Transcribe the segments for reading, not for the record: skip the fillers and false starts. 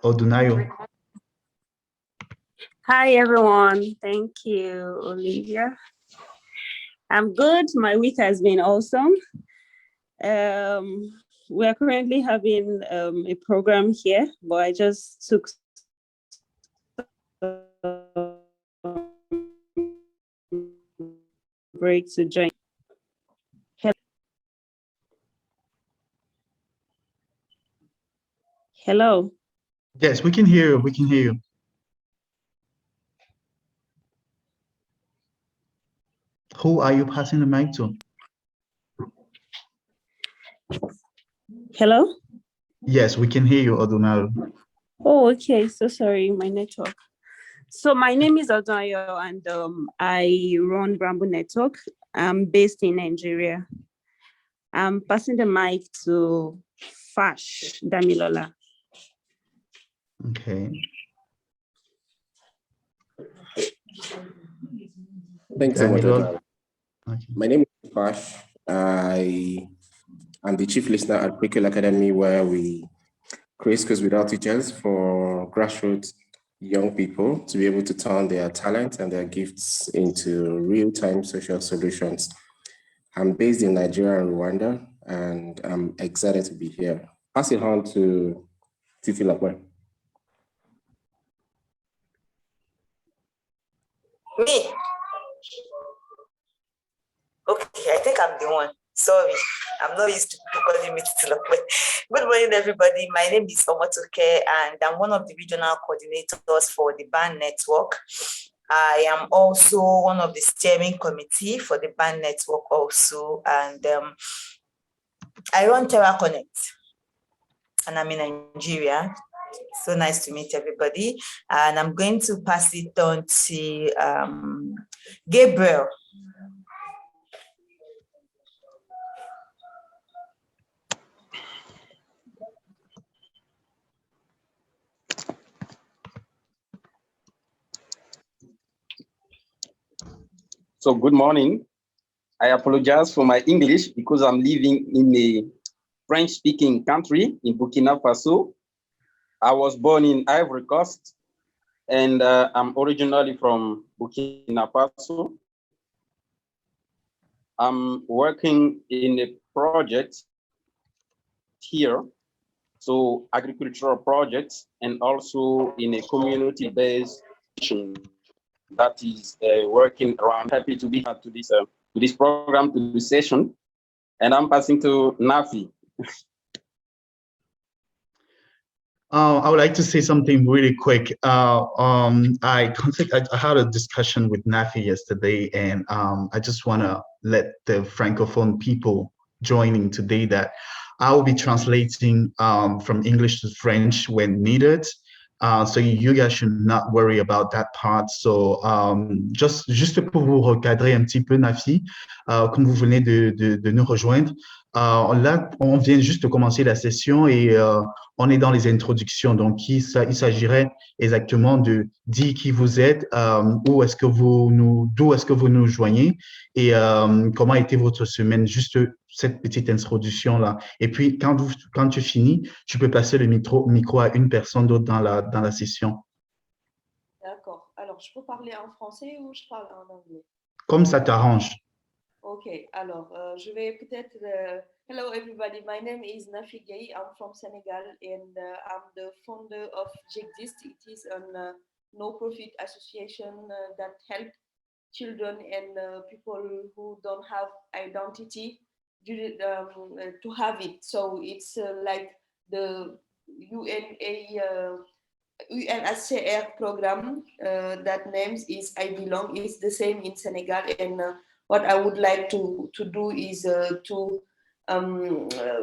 Odunayo. Hi, everyone. Thank you, Olivia. I'm good. My week has been awesome. We're currently having a program here, but I just took break to join. Hello. Yes, we can hear you. We can hear you. Who are you passing the mic to? Hello? Yes, we can hear you, Odunayo. Oh, okay. So sorry, my network. So my name is Odunayo, and I run Bramble Network. I'm based in Nigeria. I'm passing the mic to Fash Damilola. Okay. Thanks so much, Damilola. okay. My name is Fash. I am the chief listener at Prequel Academy, where we create schools without teachers for grassroots young people to be able to turn their talent and their gifts into real-time social solutions. I'm based in Nigeria and Rwanda, and I'm excited to be here. Pass it on to Titi Lakwe. Me? Okay, I think I'm the one. Sorry, I'm not used to people calling me Titi Lakwe. Good morning, everybody. My name is Omatoke, and I'm one of the regional coordinators for the BAN network. I am also one of the steering committee for the BAN network also, and I run Terra Connect, and I'm in Nigeria. So nice to meet everybody. And I'm going to pass it on to Gabriel. So good morning. I apologize for my English because I'm living in a French-speaking country in Burkina Faso. I was born in Ivory Coast, and I'm originally from Burkina Faso. I'm working in a project here, so agricultural projects, and also in a community-based that is working around. Happy to be here to this program, to this session, and I'm passing to Nafi. I would like to say something really quick. I had a discussion with Nafi yesterday, and I just want to let the Francophone people joining today that I will be translating from English to French when needed. So you guys should not worry about that part. So juste pour vous recadrer un petit peu, Nafi, comme vous venez de nous rejoindre, là, on vient juste de commencer la session et on est dans les introductions. Donc, il s'agirait exactement de dire qui vous êtes, d'où est-ce que vous nous joignez et comment a été votre semaine, juste cette petite introduction-là. Et puis, quand tu finis, tu peux passer le micro à une personne d'autre dans la session. D'accord. Alors, je peux parler en français ou je parle en anglais? Comme ça t'arrange. Ok, alors, je vais peut-être... Hello, everybody. My name is Nafi Gaye. I'm from Senegal, and I'm the founder of J'Existe. It is a no-profit association that helps children and people who don't have identity to have it. So it's like the UNHCR program that names is I Belong. It's the same in Senegal, and what I would like to do is to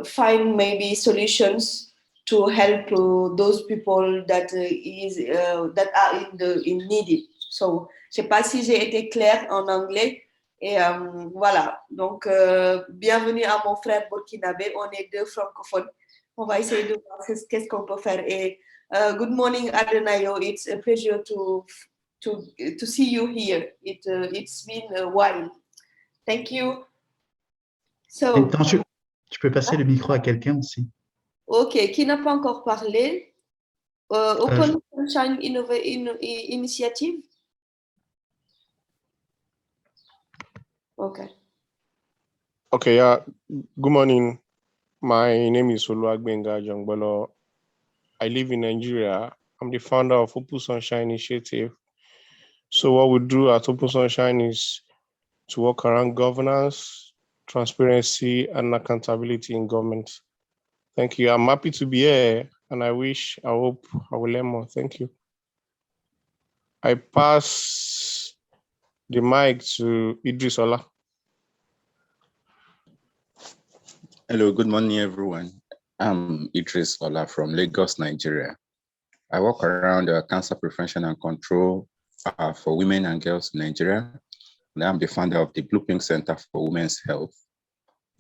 find maybe solutions to help those people that are in needed. So, je sais pas si j'ai été claire en anglais. Et voilà, donc bienvenue à mon frère burkinabé. On est deux francophones. On va essayer de voir qu'est-ce qu'on peut faire. Et good morning, Adenayo. It's a pleasure to see you here. It's been a while. Thank you. So, tu peux passer le micro à quelqu'un aussi. Ok, qui n'a pas encore parlé? Open Sunshine Initiative? Okay. Okay, good morning. My name is Oluwagbenga Jongbolo. I live in Nigeria. I'm the founder of Open Sunshine Initiative. So what we do at Open Sunshine is to work around governance, transparency, and accountability in government. Thank you. I'm happy to be here, and I hope I will learn more. Thank you. I pass the mic to Idris Ola. Hello, good morning, everyone. I'm Idris Ola from Lagos, Nigeria. I work around cancer prevention and control for women and girls in Nigeria. And I'm the founder of the Blue Pink Center for Women's Health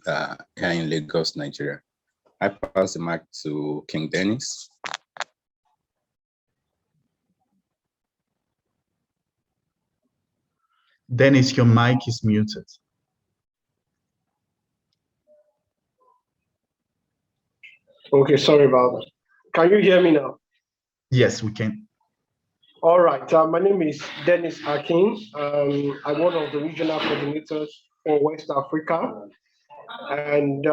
here in Lagos, Nigeria. I pass the mic to King Dennis. Dennis, your mic is muted. Okay, sorry about that. Can you hear me now? Yes, we can. All right, my name is Dennis Akin. I'm one of the regional coordinators for West Africa, and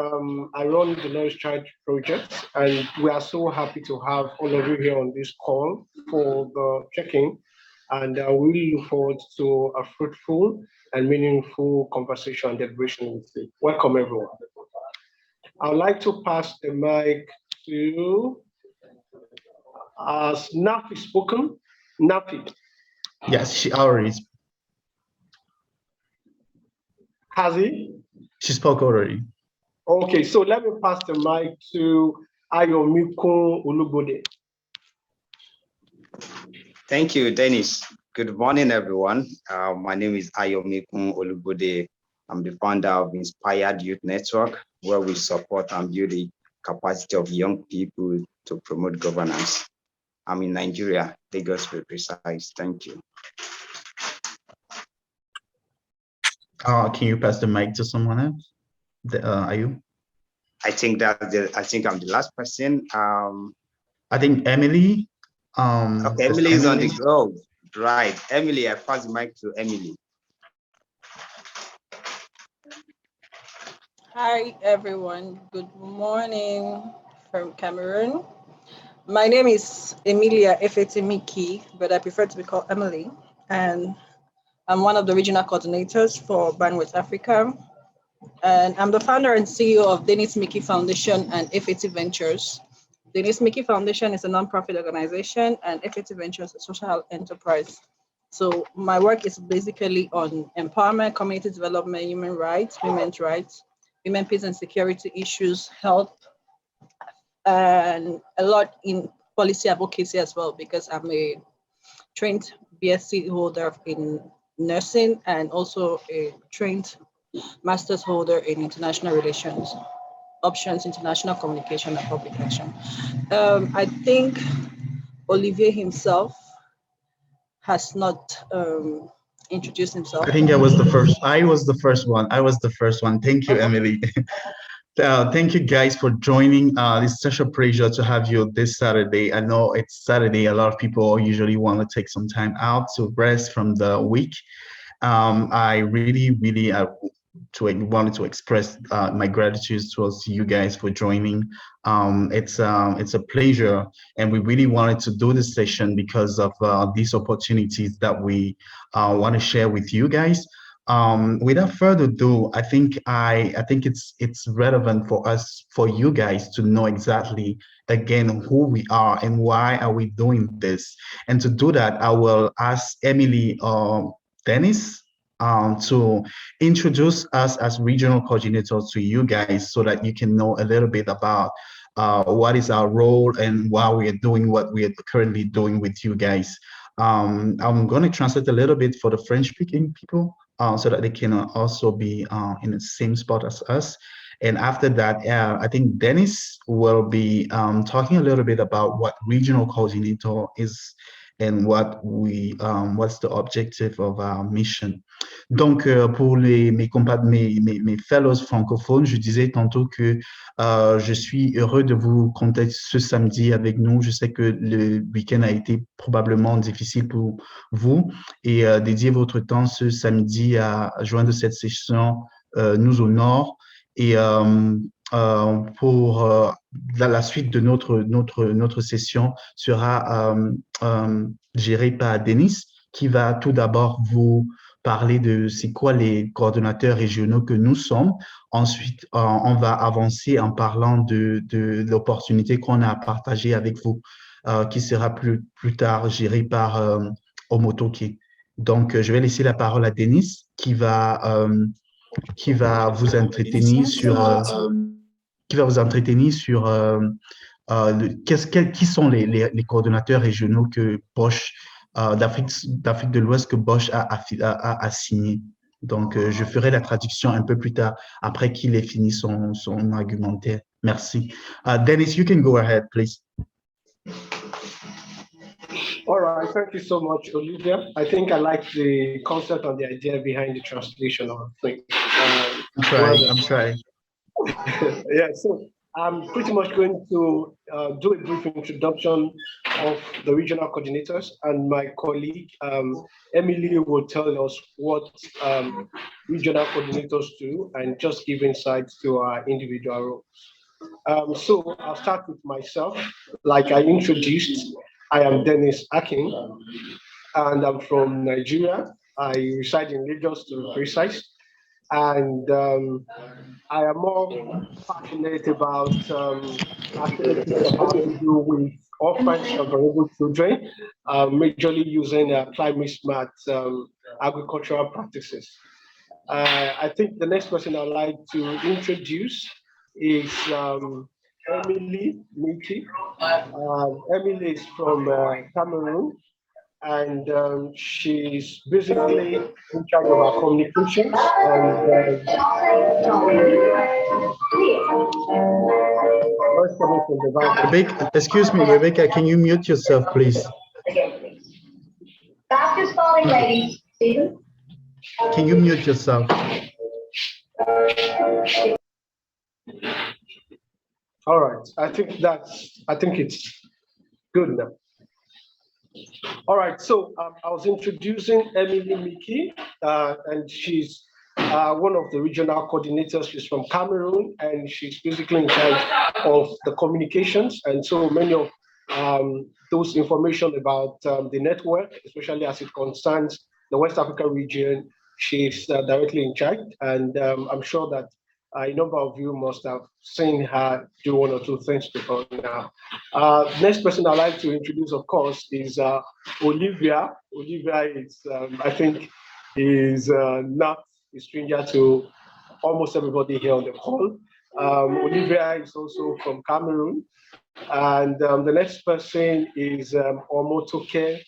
I run the Nourish Child project, and we are so happy to have all of you here on this call for the check-in, and we look forward to a fruitful and meaningful conversation and deliberation with you. Welcome, everyone. I'd like to pass the mic to Nafi spoken. Nafi. Yes, she already. Has he? She spoke already. Okay, so let me pass the mic to Ayomikun Olubode. Thank you, Dennis. Good morning, everyone. My name is Ayomikun Olubode. I'm the founder of Inspired Youth Network, where we support and build the capacity of young people to promote governance. I'm in Nigeria, Lagos to be precise. Thank you. Can you pass the mic to someone else? Are you? I think I'm the last person. I think Emily. Okay, Emily is on the go. Right, Emily, I pass the mic to Emily. Hi, everyone. Good morning from Cameroon. My name is Emilia Efetimiki, but I prefer to be called Emily. And I'm one of the regional coordinators for Bandwidth Africa. And I'm the founder and CEO of Dennis Mickey Foundation and FAT Ventures. Dennis Mickey Foundation is a nonprofit organization, and FAT Ventures is a social enterprise. So my work is basically on empowerment, community development, human rights, women's rights, women, peace and security issues, health, and a lot in policy advocacy as well, because I'm a trained BSc holder in nursing and also a trained master's holder in international relations, options, international communication and public action. I think Olivier himself has not introduced himself. I think I was the first. I was the first one. Thank you, Emily. Thank you guys for joining. It's such a pleasure to have you this Saturday. I know it's Saturday. A lot of people usually want to take some time out to rest from the week. I really wanted to express my gratitude towards you guys for joining. It's a pleasure, and we really wanted to do this session because of these opportunities that we want to share with you guys. Without further ado, I think it's relevant for us, for you guys, to know exactly again who we are and why are we doing this. And to do that, I will ask Emily Dennis to introduce us as regional coordinators to you guys, so that you can know a little bit about what is our role and why we are doing what we are currently doing with you guys. I'm going to translate a little bit for the French-speaking people, so that they can also be in the same spot as us. And after that, I think Dennis will be talking a little bit about what regional coordinator is and what's the objective of our mission. Donc, pour mes fellows francophones, je disais tantôt que je suis heureux de vous compter ce samedi avec nous. Je sais que le week-end a été probablement difficile pour vous et dédier votre temps ce samedi à joindre cette session nous honore. Et pour la suite de notre session sera gérée par Denis, qui va tout d'abord vous parler de c'est quoi les coordonnateurs régionaux que nous sommes. Ensuite, on va avancer en parlant de l'opportunité qu'on a à partager avec vous, qui sera plus tard gérée par Omotoke. Donc, je vais laisser la parole à Denis qui va vous entretenir qui sont les coordonnateurs régionaux que Bosch d'Afrique de l'Ouest que Bosch a signé. Donc, je ferai la traduction un peu plus tard, après qu'il ait fini son argumentaire. Merci. Dennis, you can go ahead, please. All right, thank you so much, Olivia. I think I like the concept and the idea behind the translation of things. I'm trying. Yeah, so I'm pretty much going to do a brief introduction of the regional coordinators, and my colleague, Emily, will tell us what regional coordinators do and just give insights to our individual roles. So I'll start with myself. Like I introduced, I am Dennis Akin, and I'm from Nigeria. I reside in Lagos, to be precise. And I am more passionate about activities that have to do with orphans and vulnerable children, majorly using climate smart agricultural practices. I think the next person I'd like to introduce is Emily Miki. Emily is from Cameroon, and she's basically in charge of our communications. Excuse me, Rebecca, can you mute yourself, please? Fastest falling ladies, Stephen. Can you mute yourself? All right, I think it's good now. All right, so I was introducing Emily Miki, and she's one of the regional coordinators. She's from Cameroon, and she's basically in charge of the communications. And so many of those information about the network, especially as it concerns the West Africa region, she's directly in charge. And I'm sure that a number of you must have seen her do one or two things before now. Next person I'd like to introduce, of course, is Olivia. Olivia is, I think, is not a stranger to almost everybody here on the call. Olivia is also from Cameroon. And the next person is Omotoke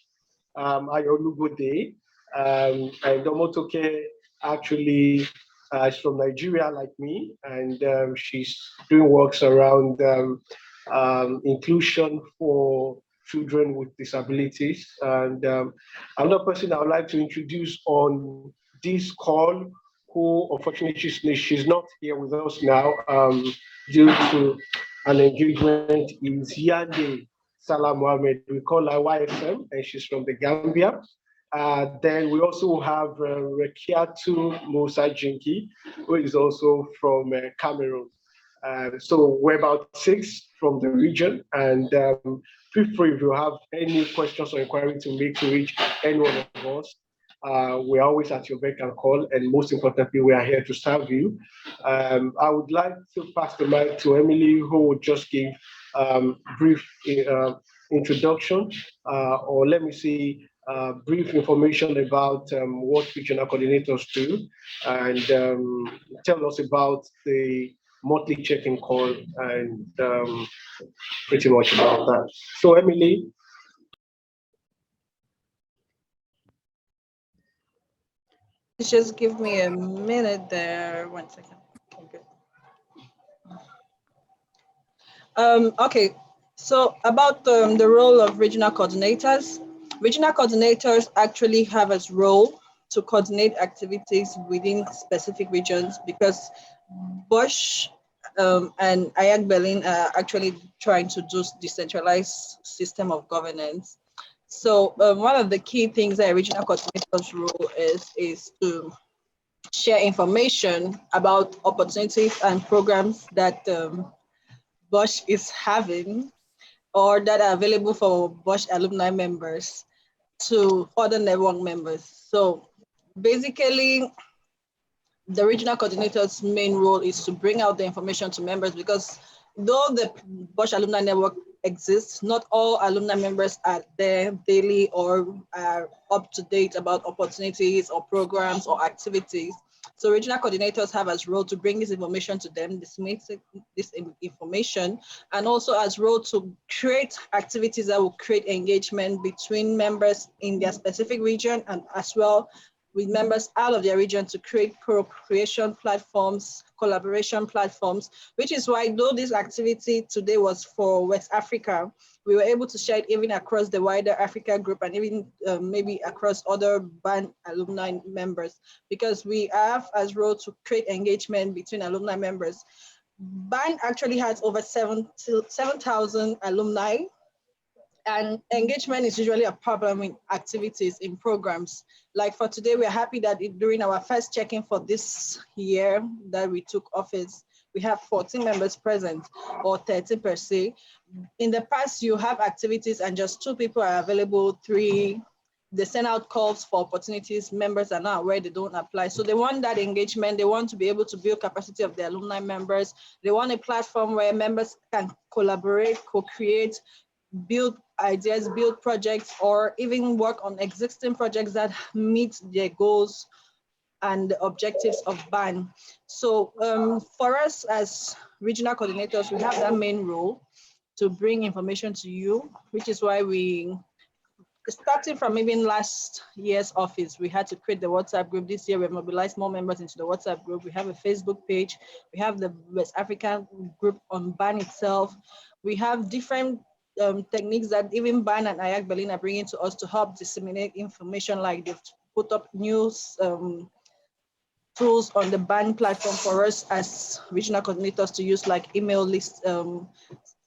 Ayolubode. And Omotoke actually is from Nigeria, like me, and she's doing works around inclusion for children with disabilities. And another person I would like to introduce on this call, who unfortunately she's not here with us now due to an engagement, is Yande Salah Mohammed. We call her YSM, and she's from the Gambia. Then we also have Rekiatu Musa Jinki, who is also from Cameroon. So we're about 6 from the region, and feel free if you have any questions or inquiry to make to reach any one of us. We're always at your beck and call, and most importantly, we are here to serve you. I would like to pass the mic to Emily, who would just give brief introduction, or let me see, brief information about what regional coordinators do, and tell us about the monthly check-in call, and pretty much about that. So, Emily. Just give me a minute there. 1 second. Okay, okay. So about the role of regional coordinators. Regional coordinators actually have as role to coordinate activities within specific regions, because Bosch and IAC Berlin are actually trying to do decentralized system of governance. So one of the key things that a regional coordinator's role is to share information about opportunities and programs that Bosch is having or that are available for Bosch alumni members to other network members. So basically, the regional coordinator's main role is to bring out the information to members, because though the Bosch Alumni Network exists, not all alumni members are there daily or are up to date about opportunities or programs or activities. So regional coordinators have as role to bring this information to them, disseminate this information, and also as role to create activities that will create engagement between members in their specific region and as well with members out of their region to create co-creation platforms, collaboration platforms, which is why though this activity today was for West Africa, we were able to share it even across the wider Africa group and even maybe across other BAN alumni members, because we have as role to create engagement between alumni members. BAN actually has over 7,000 alumni, and engagement is usually a problem in activities, in programs. Like for today, we're happy that during our first check-in for this year that we took office, we have 14 members present, or 13 per se. In the past, you have activities and just 2 people are available, 3, they send out calls for opportunities, members are not aware, they don't apply. So they want that engagement, they want to be able to build capacity of the alumni members. They want a platform where members can collaborate, co-create, build ideas, build projects, or even work on existing projects that meet their goals and the objectives of BAN. So for us as regional coordinators, we have that main role to bring information to you, which is why we, starting from even last year's office, we had to create the WhatsApp group. This year, we mobilized more members into the WhatsApp group. We have a Facebook page. We have the West African group on BAN itself. We have different techniques that even BAN and IAC Berlin are bringing to us to help disseminate information, like they've put up news tools on the BAN platform for us as regional coordinators to use, like email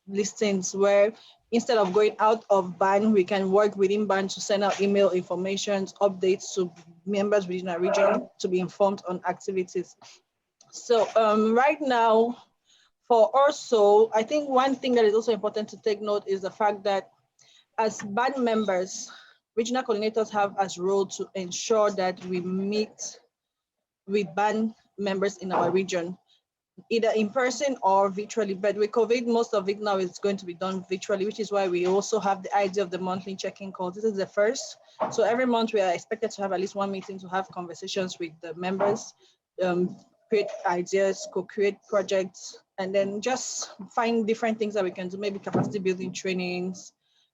listings, where instead of going out of BAN, we can work within BAN to send out email information, updates to members within our region to be informed on activities. So right now, for also, I think one thing that is also important to take note is the fact that as BAN members, regional coordinators have as role to ensure that we meet with BAN members in our region, either in person or virtually. But with COVID, most of it now is going to be done virtually, which is why we also have the idea of the monthly check-in call. This is the first. So every month we are expected to have at least one meeting to have conversations with the members, create ideas, co-create projects, and then just find different things that we can do, maybe capacity building trainings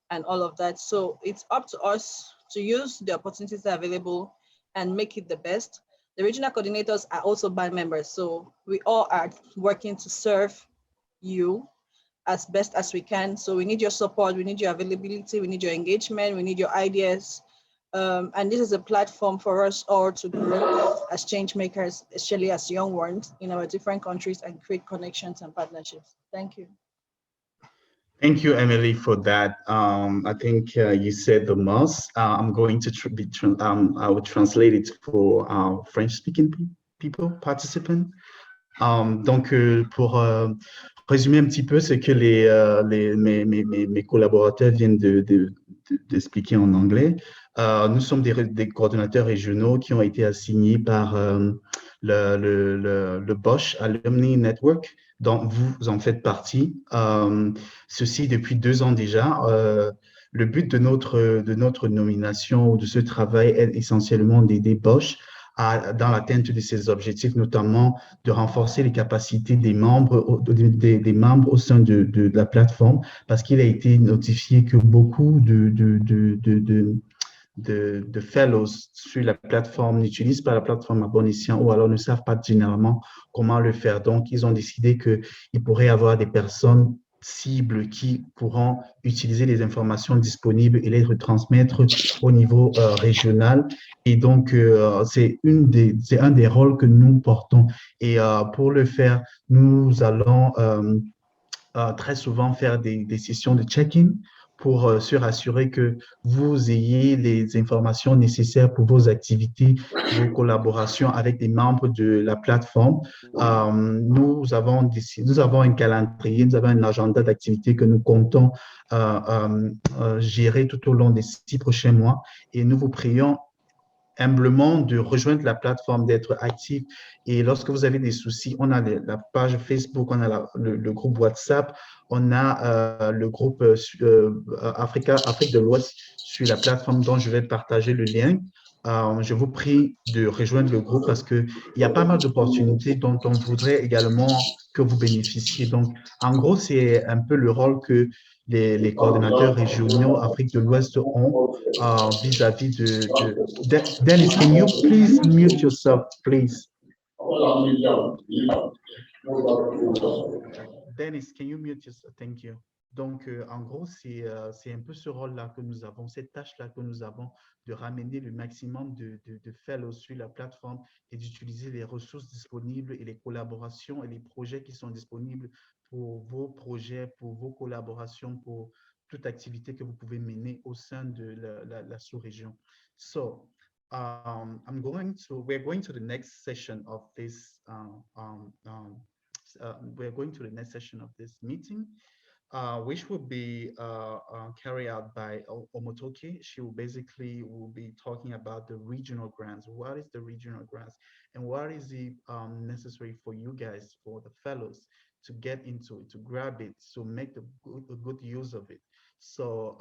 and all of that. So it's up to us to use the opportunities that are available and make it the best. The regional coordinators are also BAN members, so we all are working to serve you as best as we can. So we need your support, we need your availability, we need your engagement, we need your ideas. And this is a platform for us all to grow as change makers, especially as young ones in our different countries, and create connections and partnerships. Thank you. Thank you, Emily, for that. I think you said the most. I'm going to I will translate it for French-speaking people, participants. Donc, pour résumer un petit peu ce que mes collaborateurs viennent d'expliquer en anglais, nous sommes des coordonnateurs régionaux qui ont été assignés par le Bosch Alumni Network, dont vous en faites partie. Ceci depuis 2 ans déjà. Le but de notre nomination ou de ce travail est essentiellement d'aider Bosch dans l'atteinte de ses objectifs, notamment de renforcer les capacités des membres au sein de la plateforme, parce qu'il a été notifié que beaucoup de fellows sur la plateforme n'utilisent pas la plateforme à bon escient ou alors ne savent pas généralement comment le faire. Donc, ils ont décidé qu'il pourrait y avoir des personnes cibles qui pourront utiliser les informations disponibles et les retransmettre au niveau régional. Et donc, c'est un des rôles que nous portons. Et pour le faire, nous allons très souvent faire des sessions de check-in pour se rassurer que vous ayez les informations nécessaires pour vos activités, vos collaborations avec les membres de la plateforme. Nous avons un calendrier, nous avons un agenda d'activités que nous comptons gérer tout au long des 6 prochains mois et nous vous prions humblement de rejoindre la plateforme, d'être actif. Et lorsque vous avez des soucis, on a la page Facebook, on a le groupe WhatsApp, on a le groupe Afrique de l'Ouest sur la plateforme dont je vais partager le lien. Je vous prie de rejoindre le groupe parce qu'il y a pas mal d'opportunités dont on voudrait également que vous bénéficiez. Donc, en gros, c'est un peu le rôle que les coordinateurs régionaux Afrique de l'Ouest ont vis-à-vis de Dennis, can you please mute yourself, please? Dennis, can you mute yourself? Thank you. Donc, en gros, c'est un peu ce rôle-là que nous avons, cette tâche-là que nous avons de ramener le maximum de fellows sur la plateforme et d'utiliser les ressources disponibles et les collaborations et les projets qui sont disponibles pour vos projets, pour vos collaborations, pour toute activité que vous pouvez mener au sein de la sous-région. So, we're going to the next session of this, we're going to the next session of this meeting, which will be carried out by Omotoke. She will be talking about the regional grants. What is the regional grants and what is it necessary for you guys, for the fellows, to get into it, to grab it, to make a good use of it. So,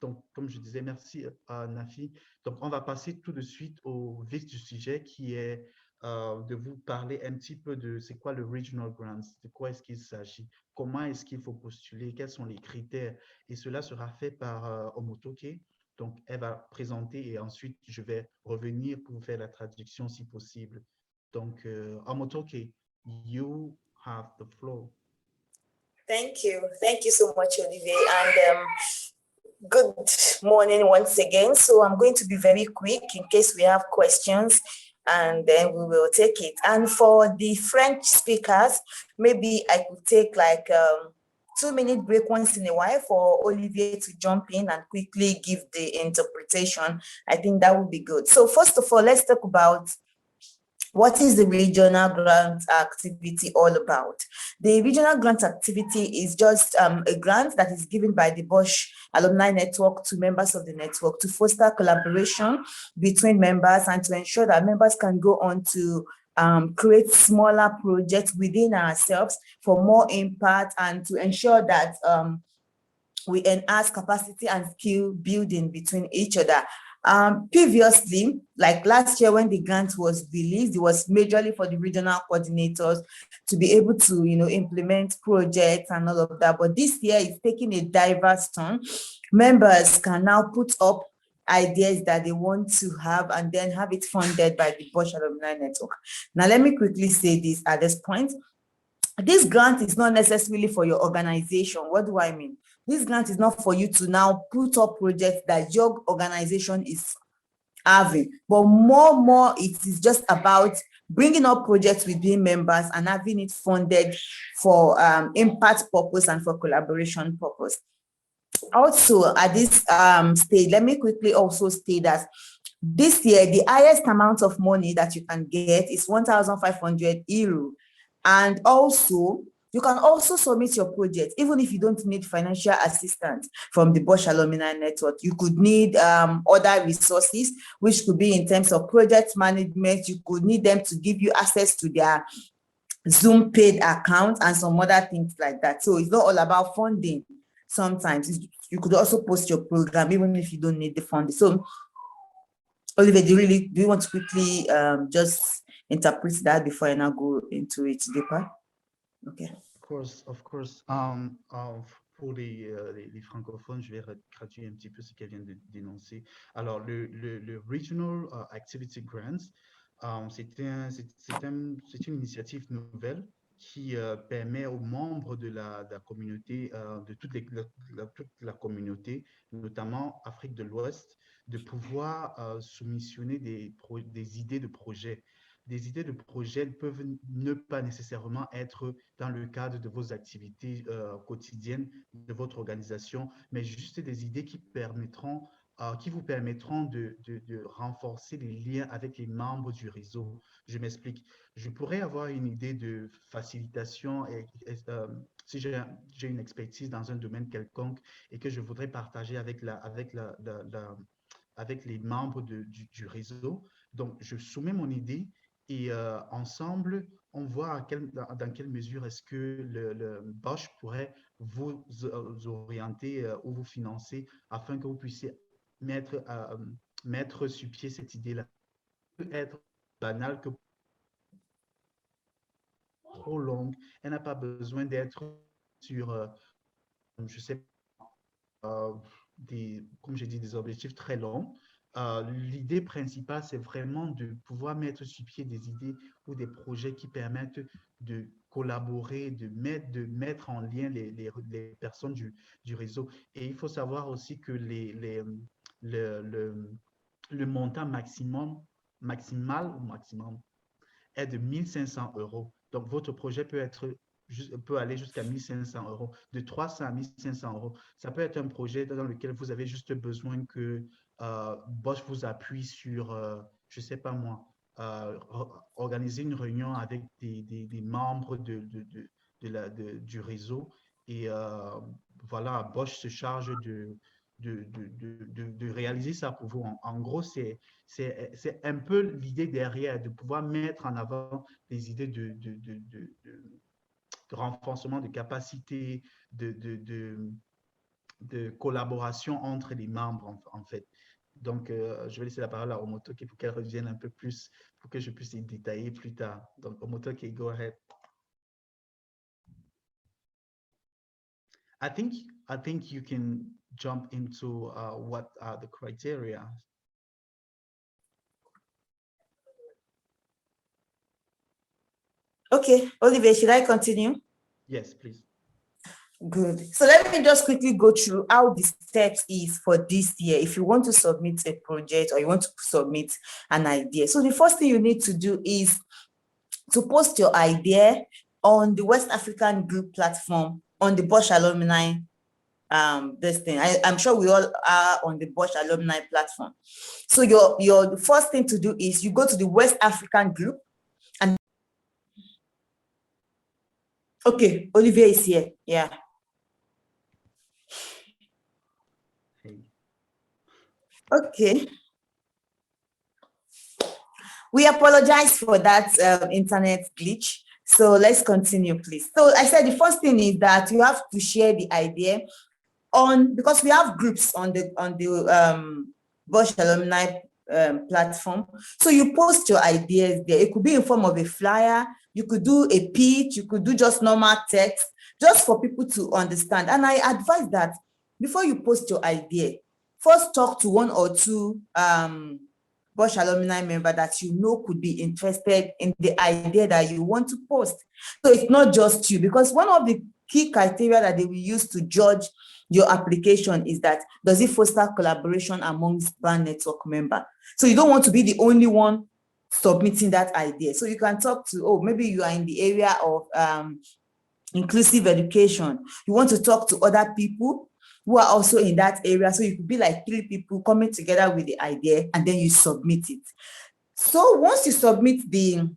donc, comme je disais, merci Nafi. Donc, on va passer tout de suite au vif du sujet qui est de vous parler un petit peu de c'est quoi le Regional Grants, de quoi est-ce qu'il s'agit, comment est-ce qu'il faut postuler, quels sont les critères. Et cela sera fait par Omotoke. Donc, elle va présenter et ensuite, je vais revenir pour faire la traduction si possible. Donc, Omotoke, you have the floor. Thank you. Thank you so much, Olivier. And good morning once again. So I'm going to be very quick in case we have questions, and then we will take it. And for the French speakers, maybe I could take like 2-minute break once in a while for Olivier to jump in and quickly give the interpretation. I think that would be good. So first of all, let's talk about what is the regional grant activity all about? The regional grant activity is just a grant that is given by the Bosch Alumni Network to members of the network to foster collaboration between members and to ensure that members can go on to create smaller projects within ourselves for more impact and to ensure that we enhance capacity and skill building between each other. Previously, like last year when the grant was released, it was majorly for the regional coordinators to be able to, implement projects and all of that. But this year it's taking a diverse turn. Members can now put up ideas that they want to have and then have it funded by the Bosch Alumni Network. Now, let me quickly say this at this point. This grant is not necessarily for your organization. What do I mean? This grant is not for you to now put up projects that your organization is having, but more it is just about bringing up projects within members and having it funded for impact purpose and for collaboration purpose. Also, at this stage, let me quickly also state that this year, the highest amount of money that you can get is €1,500. And also, you can also submit your project, even if you don't need financial assistance from the Bosch Alumni Network. You could need other resources, which could be in terms of project management. You could need them to give you access to their Zoom paid account and some other things like that. So it's not all about funding. Sometimes you could also post your program, even if you don't need the funding. So, Olivier, do you want to quickly just interpret that before I now go into it deeper? Okay. Of course. Pour les francophones, je vais traduire un petit peu ce qu'elle vient de dénoncer. Alors, le Regional Activity Grants, c'est une initiative nouvelle qui permet aux membres de la communauté, de toute la communauté, notamment Afrique de l'Ouest, de pouvoir soumissionner des idées de projets. Des idées de projets peuvent ne pas nécessairement être dans le cadre de vos activités quotidiennes de votre organisation, mais juste des idées qui vous permettront de renforcer les liens avec les membres du réseau. Je m'explique. Je pourrais avoir une idée de facilitation si j'ai une expertise dans un domaine quelconque et que je voudrais partager avec les membres du réseau. Donc, je soumets mon idée et ensemble, on voit dans quelle mesure est-ce que le Bosch pourrait vous orienter ou vous financer afin que vous puissiez mettre sur pied cette idée-là. Ça peut être banal que trop longue. Elle n'a pas besoin d'être sur, je sais pas, comme j'ai dit, des objectifs très longs. L'idée principale, c'est vraiment de pouvoir mettre sur pied des idées ou des projets qui permettent de collaborer, de mettre en lien les personnes du réseau. Et il faut savoir aussi que le montant maximal est de 1 500 €. Donc, votre projet peut aller jusqu'à 1 500 €, de 300 à 1 500 €. Ça peut être un projet dans lequel vous avez juste besoin que Bosch vous appuie sur, je ne sais pas moi, organiser une réunion avec des membres du réseau. Et voilà, Bosch se charge de réaliser ça pour vous. En gros, c'est un peu l'idée derrière, de pouvoir mettre en avant des idées de renforcement de capacité, de collaboration entre les membres, en fait. Donc, je vais laisser la parole à Omotoke pour qu'elle revienne un peu plus, pour que je puisse y détailler plus tard. Donc, Omotoke, go ahead. I think you can jump into what are the criteria. Okay, Olivier, should I continue? Yes, please. Good. So let me just quickly go through how the steps is for this year. If you want to submit a project or you want to submit an idea. So the first thing you need to do is to post your idea on the West African Group platform, on the Bosch Alumni this thing. I'm sure we all are on the Bosch Alumni platform. So the first thing to do is you go to the West African Group and okay, Olivier is here. Yeah. Okay. We apologize for that internet glitch. So let's continue, please. So I said the first thing is that you have to share the idea because we have groups on the Bosch Alumni platform. So you post your ideas there. It could be in form of a flyer. You could do a pitch. You could do just normal text, just for people to understand. And I advise that before you post your idea, first talk to one or two Bosch Alumni member that you know could be interested in the idea that you want to post. So it's not just you, because one of the key criteria that they will use to judge your application is that, does it foster collaboration amongst BAN network member? So you don't want to be the only one submitting that idea. So you can talk to, maybe you are in the area of inclusive education. You want to talk to other people who are also in that area. So you could be like 3 people coming together with the idea, and then you submit it. So once you submit the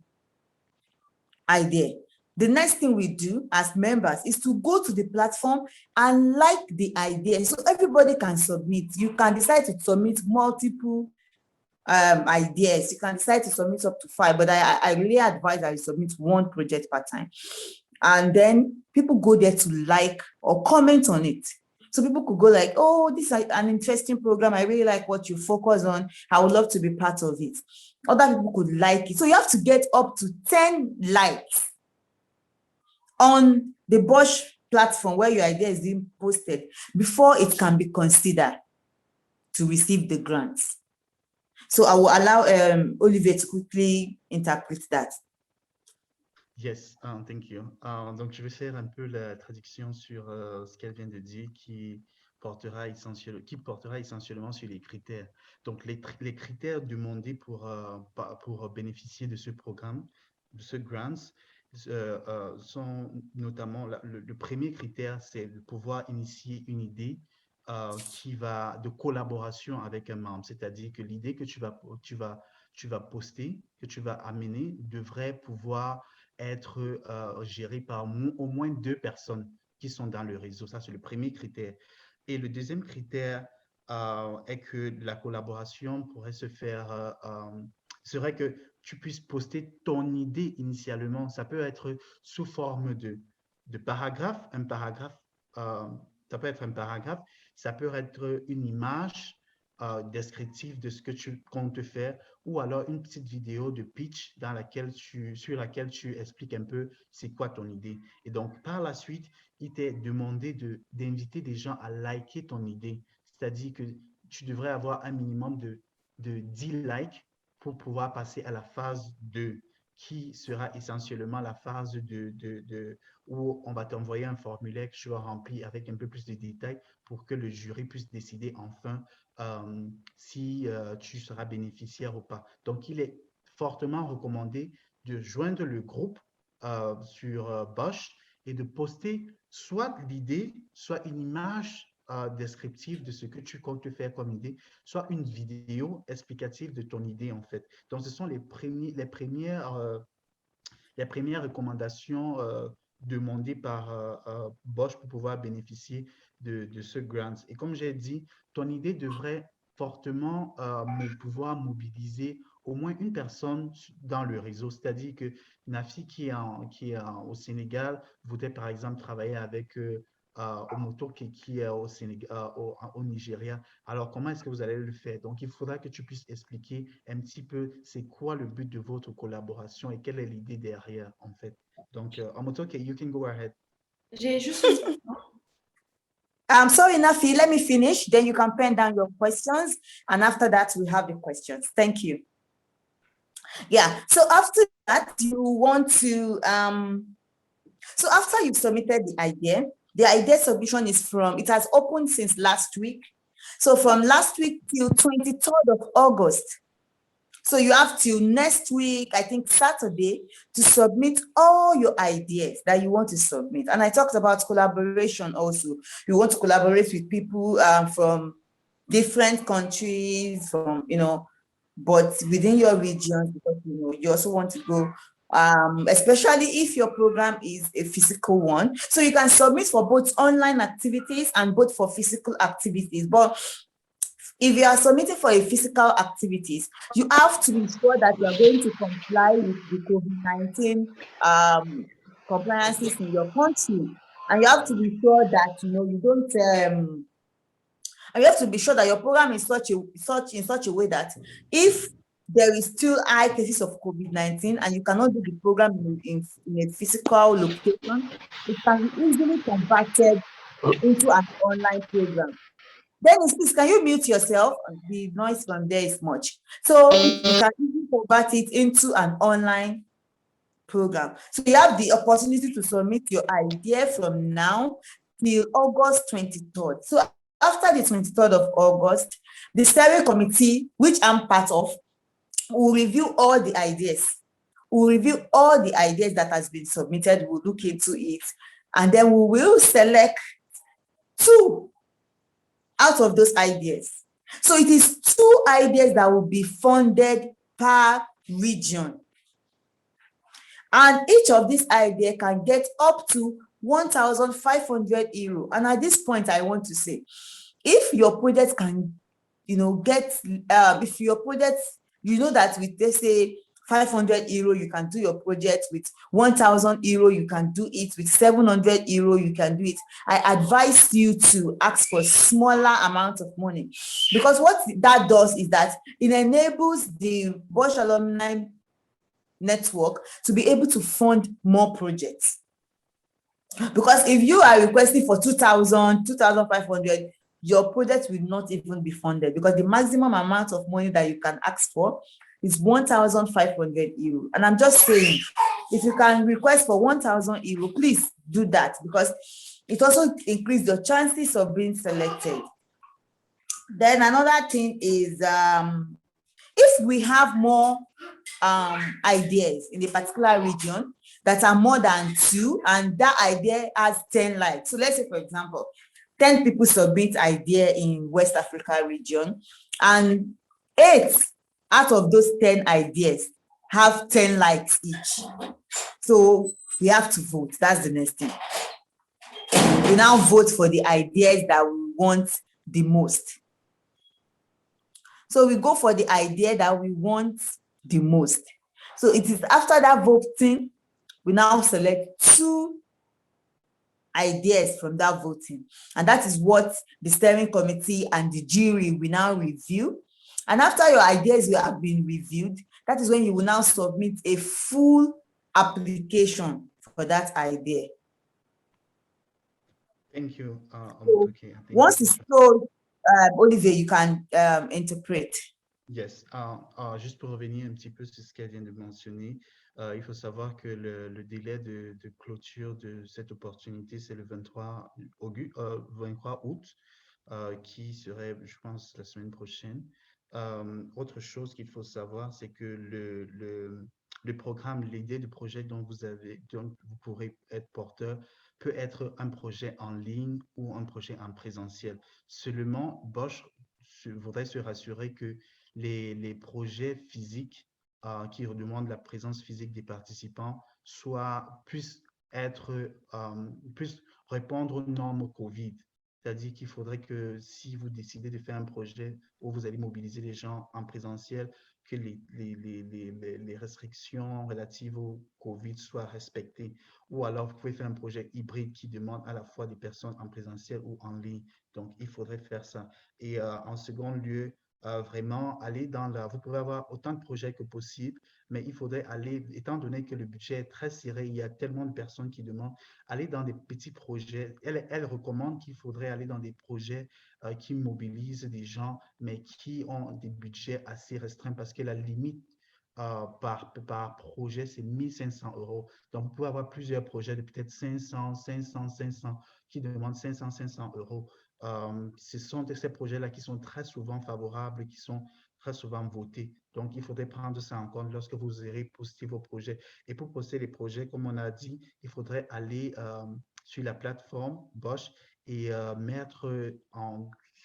idea, the next thing we do as members is to go to the platform and like the idea. So everybody can submit. You can decide to submit multiple ideas. You can decide to submit up to 5, but I really advise that you submit 1 project per time. And then people go there to like or comment on it. So people could go like, oh, this is an interesting program. I really like what you focus on. I would love to be part of it. Other people could like it. So you have to get up to 10 likes on the Bosch platform where your idea is being posted before it can be considered to receive the grants. So I will allow Olivier to quickly interpret that. Yes, thank you. Donc, je vais faire un peu la traduction sur ce qu'elle vient de dire qui portera essentiellement sur les critères. Donc, les critères demandés pour bénéficier de ce programme, de ce grant, sont notamment, le premier critère, c'est de pouvoir initier une idée de collaboration avec un membre. C'est-à-dire que l'idée que tu vas poster, que tu vas amener, devrait pouvoir être géré par au moins 2 personnes qui sont dans le réseau. Ça, c'est le premier critère. Et le deuxième critère est que la collaboration pourrait se faire, serait que tu puisses poster ton idée initialement. Ça peut être sous forme de paragraphe, ça peut être un paragraphe, ça peut être une image descriptive de ce que tu comptes faire, ou alors une petite vidéo de pitch sur laquelle tu expliques un peu c'est quoi ton idée. Et donc, par la suite, il t'est demandé d'inviter des gens à liker ton idée. C'est-à-dire que tu devrais avoir un minimum de 10 likes pour pouvoir passer à la phase 2, qui sera essentiellement la phase où on va t'envoyer un formulaire que tu vas remplir avec un peu plus de détails pour que le jury puisse décider enfin si tu seras bénéficiaire ou pas. Donc, il est fortement recommandé de joindre le groupe sur Bosch et de poster soit l'idée, soit une image descriptive de ce que tu comptes faire comme idée, soit une vidéo explicative de ton idée, en fait. Donc, ce sont les premières recommandations demandées par Bosch pour pouvoir bénéficier de ce grant. Et comme j'ai dit, ton idée devrait fortement pouvoir mobiliser au moins une personne dans le réseau. C'est-à-dire que Nafi, qui est au Sénégal, voudrait par exemple travailler avec Omoto qui est au Sénégal, au Nigeria. Alors, comment est-ce que vous allez le faire? Donc, il faudra que tu puisses expliquer un petit peu c'est quoi le but de votre collaboration et quelle est l'idée derrière, en fait. Donc, Omoto, you can go ahead. J'ai juste I'm sorry, Nafi, let me finish. Then you can pen down your questions. And after that, we have the questions. Thank you. Yeah, so after that, you want to, so after you've submitted the idea submission it has opened since last week. So from last week till 23rd of August. So you have till next week, I think Saturday, to submit all your ideas that you want to submit. And I talked about collaboration also. You want to collaborate with people from different countries, but within your region, because you also want to go, especially if your program is a physical one. So you can submit for both online activities and both for physical activities. But if you are submitting for a physical activities, you have to be sure that you are going to comply with the COVID-19 compliances in your country. And you have to be sure that, you don't, and you have to be sure that your program is in such a way that if there is still high cases of COVID-19 and you cannot do the program in a physical location, it can be easily converted into an online program. Dennis, please, can you mute yourself? The noise from there is much. So you can easily convert it into an online program. So you have the opportunity to submit your idea from now till August 23rd. So after the 23rd of August, the steering committee, which I'm part of, will review all the ideas. We'll review all the ideas that has been submitted. We'll look into it. And then we will select 2 out of those ideas. So it is 2 ideas that will be funded per region. And each of these ideas can get up to 1,500 euro. And at this point, I want to say, if your project can, if your project, that with, let's say, 500 euro, you can do your project. With 1,000 euro, you can do it. With 700 euro, you can do it. I advise you to ask for smaller amounts of money, because what that does is that it enables the Bosch Alumni Network to be able to fund more projects. Because if you are requesting for 2,000, 2,500, your project will not even be funded, because the maximum amount of money that you can ask for is 1,500 euro. And I'm just saying, if you can request for 1,000 euro, please do that, because it also increases your chances of being selected. Then another thing is, if we have more ideas in a particular region that are more than 2, and that idea has 10 likes. So let's say, for example, 10 people submit idea in West Africa region, and 8 out of those 10 ideas have 10 likes each. So we have to vote. That's the next thing. We now vote for the ideas that we want the most. So we go for the idea that we want the most. So it is after that voting, we now select 2 ideas from that voting. And that is what the steering committee and the jury will now review. And after your ideas have been reviewed, that is when you will now submit a full application for that idea. Thank you. Okay. Once it's told, Olivier, you can interpret. Yes. Juste pour revenir un petit peu sur ce qu'elle vient de mentionner, il faut savoir que le délai de clôture de cette opportunité, c'est le 23 août, qui serait, je pense, la semaine prochaine. Autre chose qu'il faut savoir, c'est que le programme, l'idée du projet dont vous pourrez être porteur, peut être un projet en ligne ou un projet en présentiel. Seulement, Bosch voudrait se rassurer que les projets physiques qui demandent la présence physique des participants puissent répondre aux normes Covid. C'est-à-dire qu'il faudrait que si vous décidez de faire un projet où vous allez mobiliser les gens en présentiel, que les restrictions relatives au Covid soient respectées. Ou alors, vous pouvez faire un projet hybride qui demande à la fois des personnes en présentiel ou en ligne. Donc, il faudrait faire ça. Et en second lieu, vraiment aller vous pouvez avoir autant de projets que possible, mais il faudrait aller, étant donné que le budget est très serré, il y a tellement de personnes qui demandent, aller dans des petits projets. Elle recommande qu'il faudrait aller dans des projets qui mobilisent des gens, mais qui ont des budgets assez restreints, parce que la limite par projet, c'est 1 500 €. Donc, vous pouvez avoir plusieurs projets de peut-être 500, qui demandent 500 €. Ce sont ces projets-là qui sont très souvent favorables, qui sont très souvent votés. Donc, il faudrait prendre ça en compte lorsque vous irez poster vos projets. Et pour poster les projets, comme on a dit, il faudrait aller sur la plateforme Bosch et mettre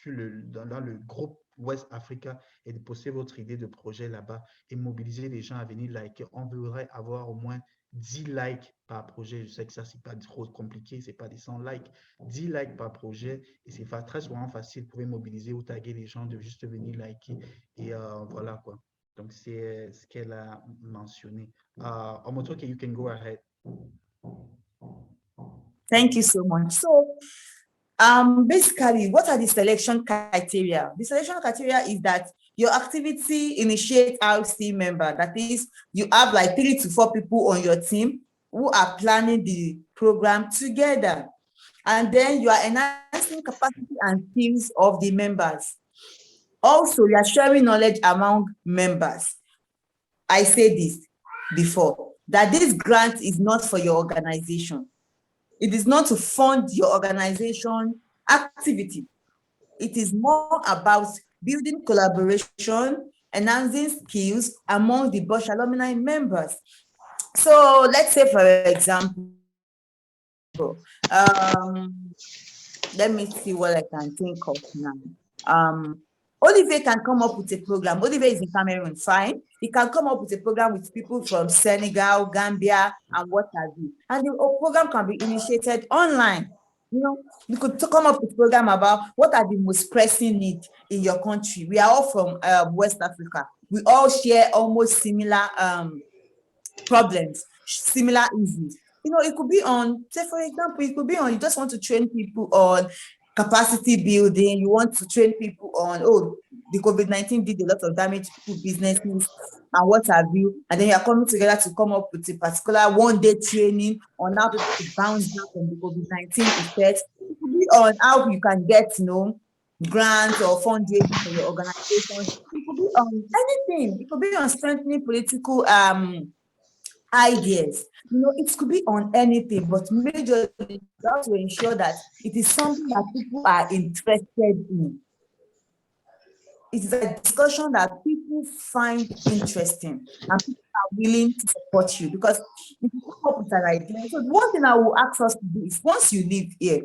dans le groupe West Africa et de poster votre idée de projet là-bas et mobiliser les gens à venir liker. On voudrait avoir au moins 10 likes par projet. Je sais que ça, c'est pas trop compliqué, c'est pas des 100 likes. 10 likes par projet et c'est très souvent facile. Vous pouvez mobiliser ou taguer les gens de juste venir liker et voilà quoi. Donc, c'est ce qu'elle a mentionné. Omotoke, you can go ahead. Thank you so much. So, basically, what are the selection criteria? The selection criteria is that your activity initiates RC member. That is, you have like 3 to 4 people on your team who are planning the program together. And then you are enhancing capacity and skills of the members. Also, you are sharing knowledge among members. I said this before, that this grant is not for your organization. It is not to fund your organization activity. It is more about building collaboration, enhancing skills among the Bosch alumni members. So let's say, for example, let me see what I can think of now. Olivier can come up with a program. Olivier is in Cameroon, fine. He can come up with a program with people from Senegal, Gambia, and what have you. And the program can be initiated online. You know, you could come up with a program about what are the most pressing needs in your country. We are all from West Africa. We all share almost similar problems, similar issues. You know, it could be on, say for example, it could be on, you just want to train people on capacity building, you want to train people on, the COVID-19 did a lot of damage to people's businesses and what have you, and then you are coming together to come up with a particular one-day training on how to bounce back from the COVID-19 effects. It could be on how you can get, you know, grants or fundraising for your organization. It could be on anything. It could be on strengthening political ideas. It could be on anything, but majorly you have to ensure that it is something that people are interested in. It is a discussion that people find interesting and people are willing to support you, because if you come up with an idea, so one thing I will ask us to do is, once you leave here,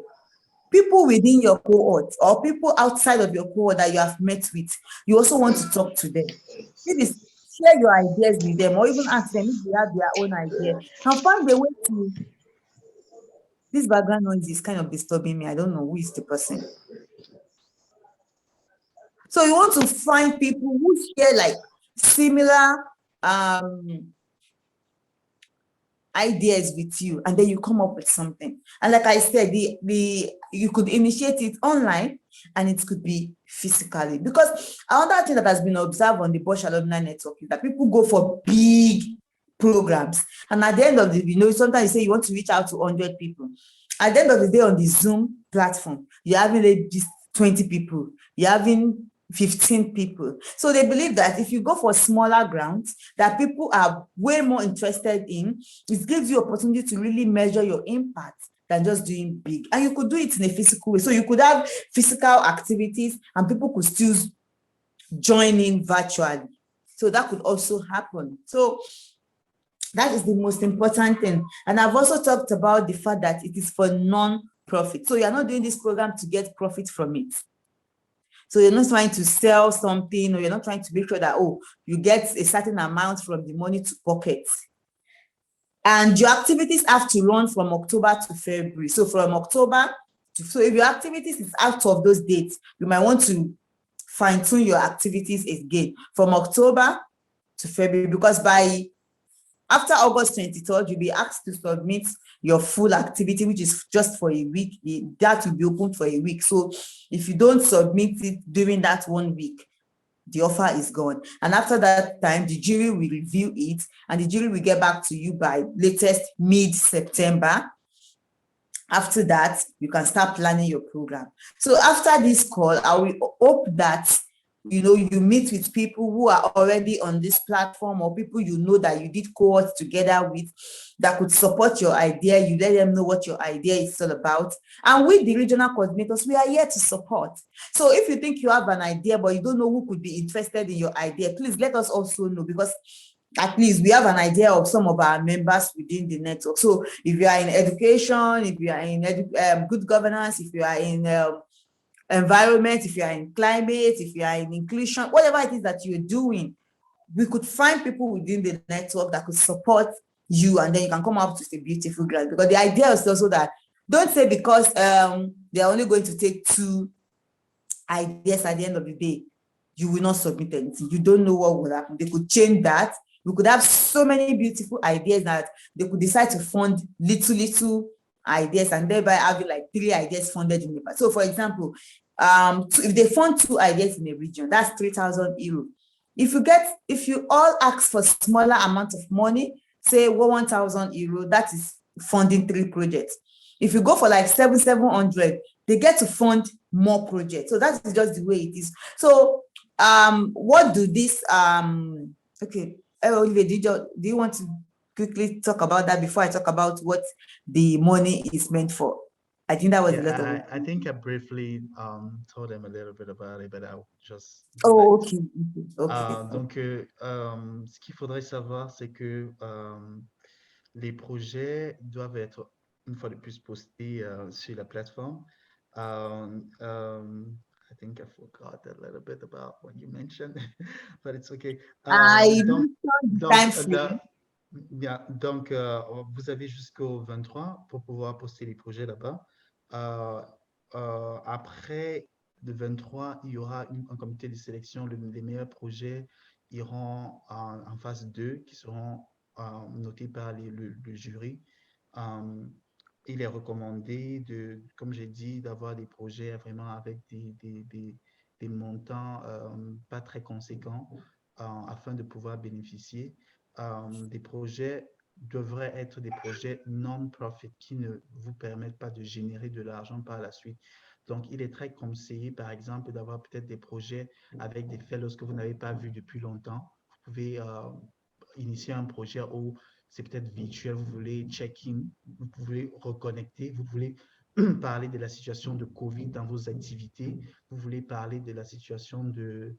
people within your cohort or people outside of your cohort that you have met with, you also want to talk to them. Maybe share your ideas with them, or even ask them if they have their own idea, and find a way to. This background noise is kind of disturbing me. I don't know who is the person. So you want to find people who share like similar ideas with you, and then you come up with something. And like I said, you could initiate it online, and it could be physically. Because another thing that has been observed on the Bosch Alumni Network is that people go for big programs, and at the end of the, sometimes you say you want to reach out to 100 people. At the end of the day, on the Zoom platform, you're having just 20 people, you're having 15 people. So they believe that if you go for smaller grounds that people are way more interested in, it gives you opportunity to really measure your impact than just doing big. And you could do it in a physical way. So you could have physical activities and people could still join in virtually. So that could also happen. So that is the most important thing. And I've also talked about the fact that it is for non-profit. So you're not doing this program to get profit from it. So you're not trying to sell something, or you're not trying to make sure that, you get a certain amount from the money to pocket. And your activities have to run from October to February. So from October so if your activities is out of those dates, you might want to fine tune your activities again from October to February, because after August 23rd, you'll be asked to submit your full activity, which is just for a week. That will be open for a week. So if you don't submit it during that 1 week, the offer is gone. And after that time, the jury will review it, and the jury will get back to you by latest mid-September. After that, you can start planning your program. So after this call, I will hope that you meet with people who are already on this platform, or people that you did cohorts together with, that could support your idea. You let them know what your idea is all about. And with the regional coordinators, we are here to support. So if you think you have an idea, but you don't know who could be interested in your idea, please let us also know, because at least we have an idea of some of our members within the network. So if you are in education, if you are in good governance, if you are in environment, if you are in climate, if you are in inclusion, whatever it is that you're doing, we could find people within the network that could support you, and then you can come up with a beautiful grant. Because the idea is also that, don't say because they're only going to take 2 ideas at the end of the day, you will not submit anything. You don't know what will happen. They could change that. We could have so many beautiful ideas that they could decide to fund little ideas, and thereby having like 3 ideas funded in the past. So for example, if they fund 2 ideas in a region, that's 3,000 euros. If you all ask for smaller amount of money, say 1,000 euros, that is funding 3 projects. If you go for like 700, they get to fund more projects. So that's just the way it is. So what do this okay, Olivier, do you want to quickly talk about that before I talk about what the money is meant for? I think that was a lot of it. I think I briefly told them a little bit about it, but I'll just. Okay. Donc, ce qu'il faudrait savoir, c'est que les projets doivent être une fois de plus postés sur la plateforme. I think I forgot a little bit about what you mentioned, but it's okay. Donc, vous avez jusqu'au 23 pour pouvoir poster les projets là-bas. Après le 23, il y aura un comité de sélection. Les meilleurs projets iront en phase 2, qui seront notés par le jury. Il est recommandé, comme j'ai dit, d'avoir des projets vraiment avec des montants pas très conséquents afin de pouvoir bénéficier. Des projets devraient être des projets non-profit qui ne vous permettent pas de générer de l'argent par la suite. Donc, il est très conseillé, par exemple, d'avoir peut-être des projets avec des fellows que vous n'avez pas vus depuis longtemps. Vous pouvez initier un projet où c'est peut-être virtuel, vous voulez check-in, vous voulez reconnecter, vous voulez parler de la situation de Covid dans vos activités, vous voulez parler de la situation de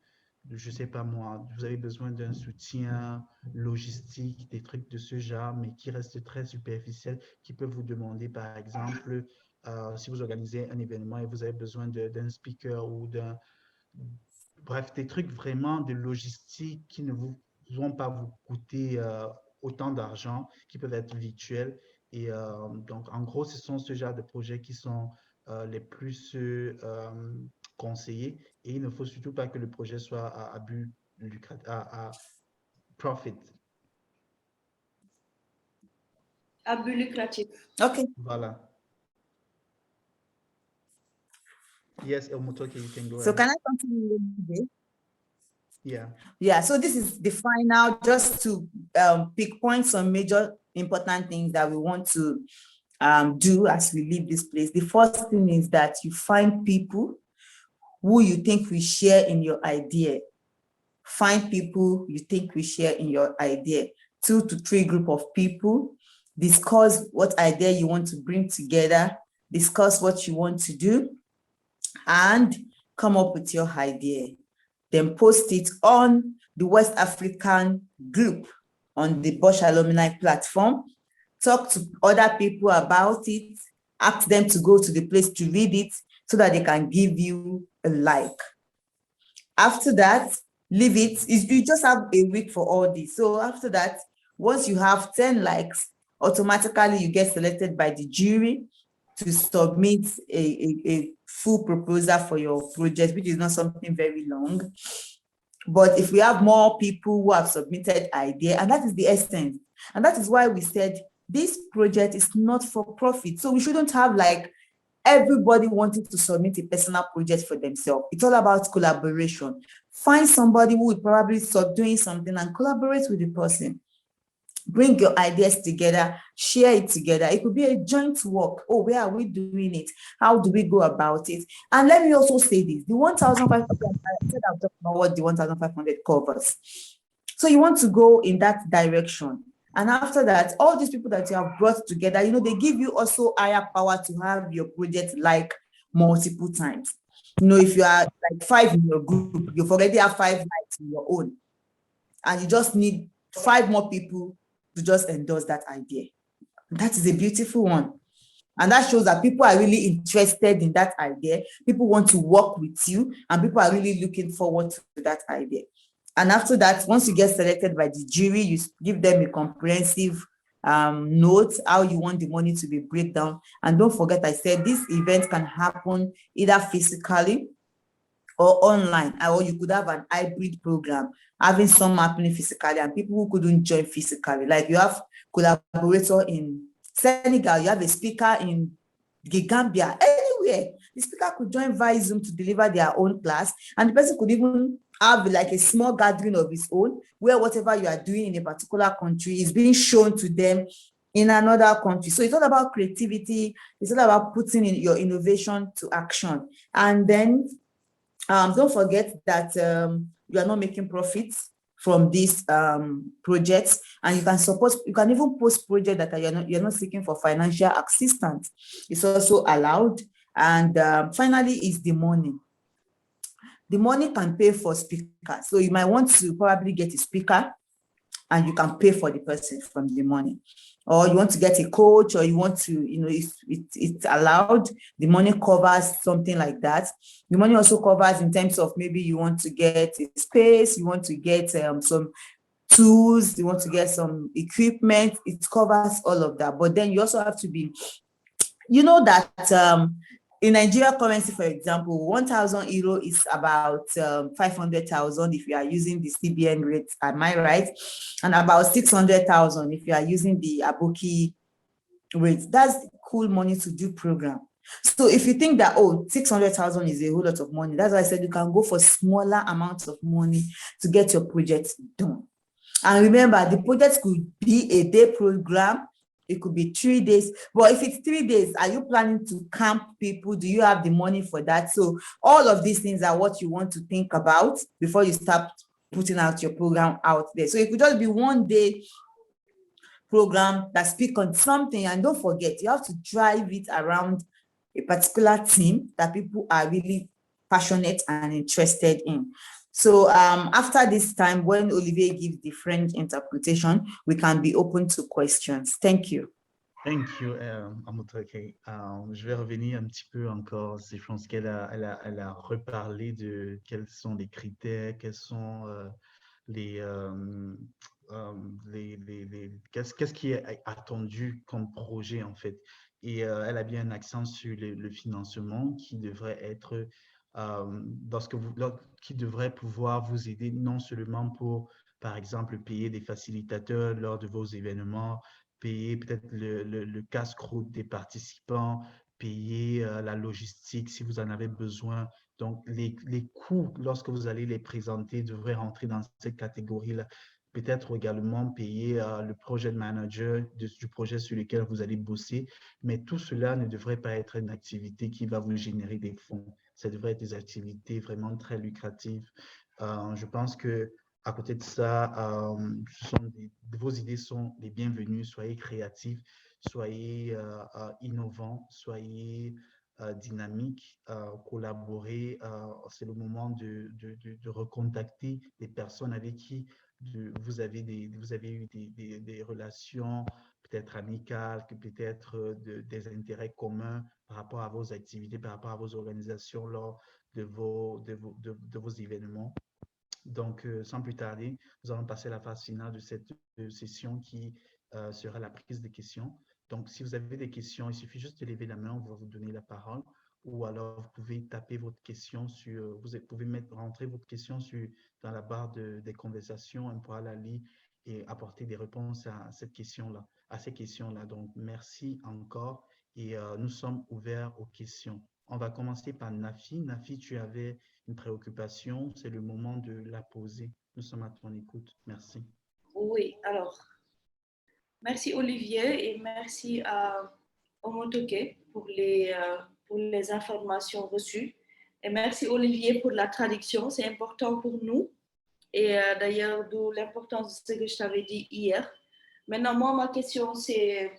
je sais pas moi, vous avez besoin d'un soutien logistique, des trucs de ce genre, mais qui restent très superficiels, qui peuvent vous demander, par exemple, si vous organisez un événement et vous avez besoin d'un speaker ou d'un... Bref, des trucs vraiment de logistique qui ne vont pas vous coûter autant d'argent, qui peuvent être virtuels. Et donc, en gros, ce sont ce genre de projets qui sont les plus conseillés. Et il ne faut surtout pas que le projet soit à but lucratif, à profit. À but lucratif. Okay. Voilà. Yes, Omotoke, you can go So ahead. can I continue a little bit? Yeah. Yeah, so this is the final, just to pick points on major important things that we want to do as we leave this place. The first thing is that you find people who you think we share in your idea. Find people you think we share in your idea. 2 to 3 group of people. Discuss what idea you want to bring together. Discuss what you want to do. And come up with your idea. Then post it on the West African group on the Bosch Alumni platform. Talk to other people about it. Ask them to go to the place to read it so that they can give you a like. After that, leave it. You just have a week for all this. So after that, once you have 10 likes, automatically you get selected by the jury to submit a full proposal for your project, which is not something very long. But if we have more people who have submitted idea, and that is the essence, and that is why we said this project is not for profit. So we shouldn't have like everybody wanting to submit a personal project for themselves. It's all about collaboration. Find somebody who would probably start doing something and collaborate with the person. Bring your ideas together, share it together. It could be a joint work. Oh, where are we doing it? How do we go about it? And let me also say this, the 1,500, I said I'm talking about what the 1,500 covers. So you want to go in that direction. And after that, all these people that you have brought together, they give you also higher power to have your project like multiple times. If you are like 5 in your group, you've already have 5 likes in your own. And you just need 5 more people to just endorse that idea. That is a beautiful one. And that shows that people are really interested in that idea. People want to work with you, and people are really looking forward to that idea. And after that, once you get selected by the jury, you give them a comprehensive note, how you want the money to be breakdown. And don't forget, I said this event can happen either physically or online, or you could have an hybrid program, having some happening physically and people who couldn't join physically. Like you have collaborator in Senegal, you have a speaker in the Gambia, anywhere. The speaker could join via Zoom to deliver their own class, and the person could even have like a small gathering of his own, where whatever you are doing in a particular country is being shown to them in another country. So it's all about creativity. It's all about putting in your innovation to action. And then don't forget that you are not making profits from these projects, and you can support. You can even post projects that you're not seeking for financial assistance. It's also allowed. And finally, is the money. The money can pay for speakers. So you might want to probably get a speaker, and you can pay for the person from the money. Or you want to get a coach, or you want to, it's allowed. The money covers something like that. The money also covers in terms of maybe you want to get a space, you want to get some tools, you want to get some equipment. It covers all of that. But then you also have to be, that in Nigeria currency, for example, 1,000 euro is about 500,000 if you are using the CBN rate, am I right? And about 600,000 if you are using the Aboki rate. That's cool money to do program. So if you think that, 600,000 is a whole lot of money, that's why I said you can go for smaller amounts of money to get your project done. And remember, the project could be a day program. It could be 3 days, but if it's 3 days, are you planning to camp people? Do you have the money for that? So all of these things are what you want to think about before you start putting out your program out there. So it could just be 1 day program that speak on something, and don't forget, you have to drive it around a particular theme that people are really passionate and interested in. So after this time, when Olivier gives different interpretation, we can be open to questions. Thank you. Thank you, Amotoke. Je vais revenir un petit peu encore. Je pense qu'elle a reparlé de quels sont les critères, quels sont qu'est-ce qui est attendu comme projet en fait. Et elle a bien un accent sur le financement qui devrait être qui devrait pouvoir vous aider non seulement pour, par exemple, payer des facilitateurs lors de vos événements, payer peut-être le casse-croûte des participants, payer la logistique si vous en avez besoin. Donc, les coûts, lorsque vous allez les présenter, devraient rentrer dans cette catégorie-là. Peut-être également payer le project manager du projet sur lequel vous allez bosser, mais tout cela ne devrait pas être une activité qui va vous générer des fonds. Ça devrait être des activités vraiment très lucratives. Je pense que à côté de ça, vos idées sont les bienvenues. Soyez créatifs, soyez innovants, soyez dynamiques, collaborez. C'est le moment de recontacter les personnes avec qui vous avez eu des relations peut-être amicales, peut-être des intérêts communs par rapport à vos activités, par rapport à vos organisations lors de vos événements. Donc, sans plus tarder, nous allons passer à la phase finale de cette session qui sera la prise de questions. Donc, si vous avez des questions, il suffit juste de lever la main, on va vous donner la parole. Ou alors, vous pouvez taper votre question vous pouvez rentrer votre question dans la barre des conversations, on pourra la lire et apporter des réponses à ces questions-là. Donc, merci encore et nous sommes ouverts aux questions. On va commencer par Nafi. Nafi, tu avais une préoccupation, c'est le moment de la poser. Nous sommes à ton écoute. Merci. Oui, alors, merci Olivier et merci à Omotoke pour les informations reçues. Et merci Olivier pour la traduction, c'est important pour nous. Et d'ailleurs, d'où l'importance de ce que je t'avais dit hier. Maintenant, moi, ma question, c'est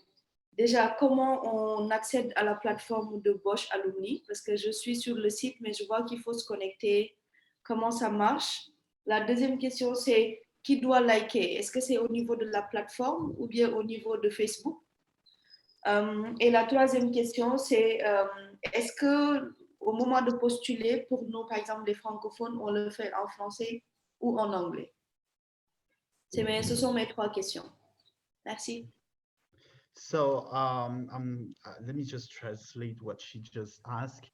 déjà comment on accède à la plateforme de Bosch Alumni, parce que je suis sur le site, mais je vois qu'il faut se connecter. Comment ça marche? La deuxième question, c'est qui doit liker? Est-ce que c'est au niveau de la plateforme ou bien au niveau de Facebook? Et la troisième question, c'est est-ce que au moment de postuler, pour nous, par exemple, les francophones, on le fait en français ou en anglais? Ce sont mes trois questions. Merci. So let me just translate what she just asked.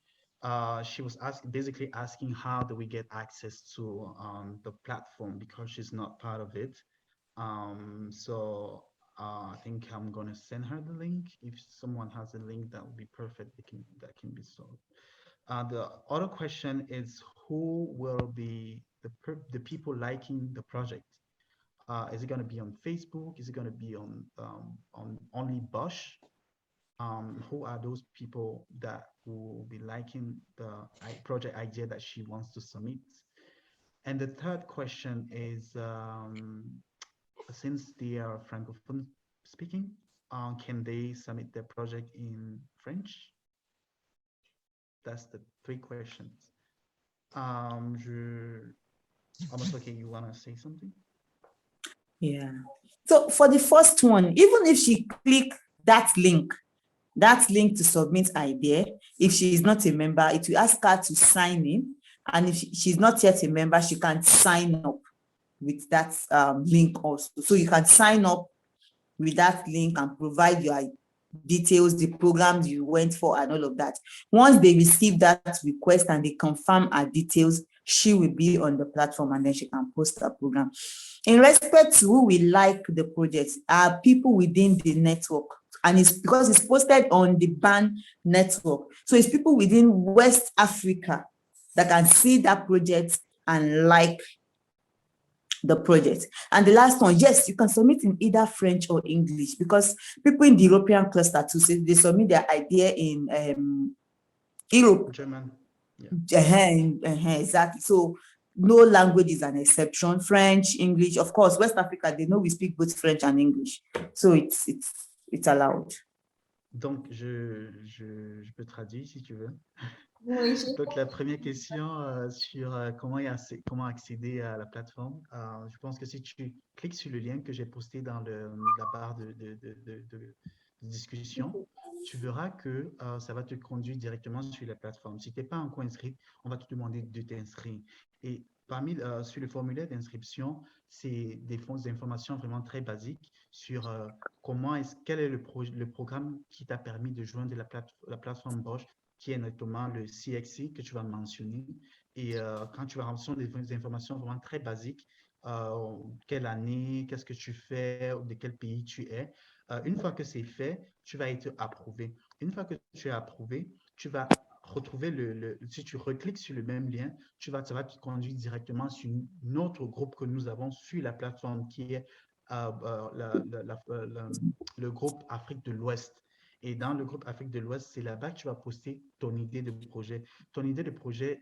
She was basically asking how do we get access to the platform because she's not part of it. So I think I'm going to send her the link. If someone has a link, that would be perfect. That can be solved. The other question is who will be the people liking the project? Is it going to be on Facebook? Is it going to be on only Bosch? Who are those people that will be liking the project idea that she wants to submit? And the third question is, since they are Francophone speaking, can they submit their project in French? That's the three questions. Almost okay, you want to say something? Yeah. So for the first one, even if she click that link to submit idea, if she is not a member, it will ask her to sign in. And if she's not yet a member, she can sign up with that link also. So you can sign up with that link and provide your details, the programs you went for and all of that. Once they receive that request and they confirm her details, she will be on the platform and then she can post her program. In respect to who will like the project, are people within the network. And it's because it's posted on the BAN network. So it's people within West Africa that can see that project and like the project. And the last one, yes, you can submit in either French or English because people in the European cluster too, so they submit their idea in Europe. German. Yeah. Exactly. So no language is an exception. French, English, of course, West Africa, they know we speak both French and English. So it's allowed. Donc, je peux traduire si tu veux. Oui, Donc, la première question sur comment accéder à la plateforme. Je pense que si tu cliques sur le lien que j'ai posté dans la barre de discussion, tu verras que ça va te conduire directement sur la plateforme. Si tu n'es pas encore inscrit, on va te demander de t'inscrire. Et sur le formulaire d'inscription, c'est des informations vraiment très basiques sur quel est le programme qui t'a permis de joindre la plateforme Bosch, qui est notamment le CXC que tu vas mentionner. Et quand tu vas remplir des informations vraiment très basiques, quelle année, qu'est-ce que tu fais, de quel pays tu es. Une fois que c'est fait, tu vas être approuvé. Une fois que tu es approuvé, tu vas retrouver si tu recliques sur le même lien, ça va te conduire directement sur un autre groupe que nous avons sur la plateforme qui est le groupe Afrique de l'Ouest. Et dans le groupe Afrique de l'Ouest, c'est là-bas que tu vas poster ton idée de projet. Ton idée de projet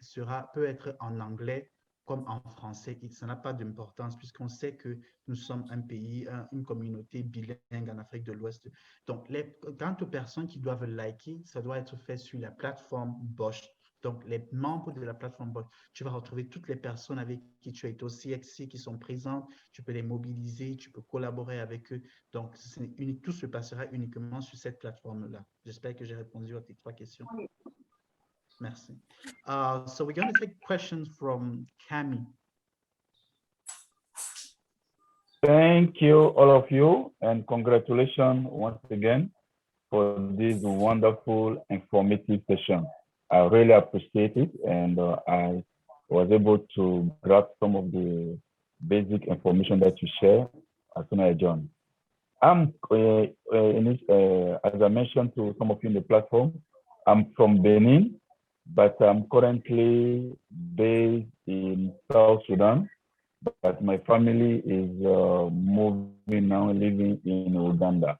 peut être en anglais comme en français. Ça n'a pas d'importance puisqu'on sait que nous sommes un pays, une communauté bilingue en Afrique de l'Ouest. Donc, quant aux personnes qui doivent liker, ça doit être fait sur la plateforme Bosch. Donc, les membres de la plateforme Bosch, tu vas retrouver toutes les personnes avec qui tu as été au CXC qui sont présentes. Tu peux les mobiliser, tu peux collaborer avec eux. Donc, tout se passera uniquement sur cette plateforme-là. J'espère que j'ai répondu à tes 3 questions. Merci. So we're going to take questions from Cami. Thank you, all of you, and congratulations once again for this wonderful, informative session. I really appreciate it, and I was able to grab some of the basic information that you share as soon as I joined. As I mentioned to some of you in the platform, I'm from Benin, but I'm currently based in South Sudan, but my family is moving now, living in Uganda.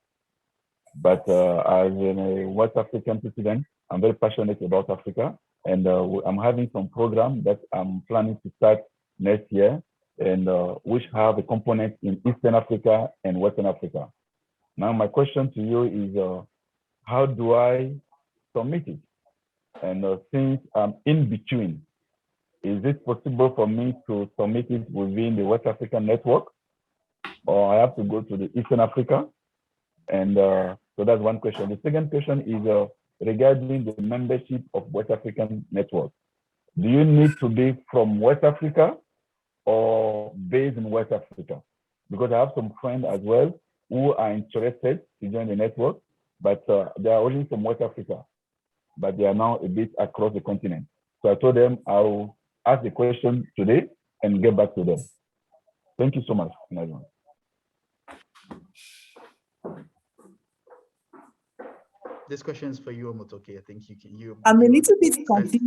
But as a West African citizen, I'm very passionate about Africa, and I'm having some program that I'm planning to start next year, and which have a component in Eastern Africa and Western Africa. Now, my question to you is, how do I submit it? And since I'm in between, is it possible for me to submit it within the West African network, or I have to go to the Eastern Africa? And so that's one question. The second question is regarding the membership of West African network. Do you need to be from West Africa or based in West Africa? Because I have some friends as well who are interested to join the network, but they are only from West Africa, but they are now a bit across the continent. So I told them I'll ask the question today and get back to them. Thank you so much, everyone. This question is for you, Omotoke. I think I'm a little bit confused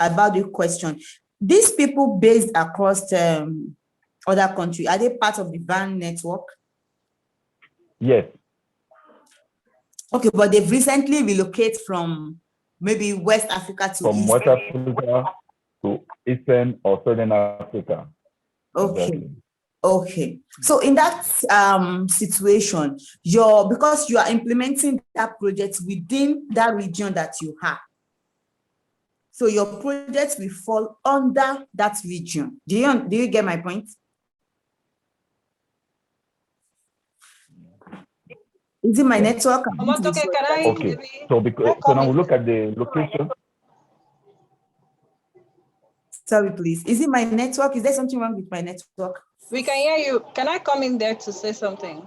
about the question. These people based across other countries, are they part of the BAN network? Yes. Okay, but they've recently relocated from maybe West Africa to from West Africa to Eastern or Southern Africa. Okay. Exactly. Okay. So in that situation, because you are implementing that project within that region that you have, so your project will fall under that region. Do you get my point? Is it my network? Okay. So now we look at the location. Sorry, please. Is it my network? Is there something wrong with my network? We can hear you. Can I come in there to say something?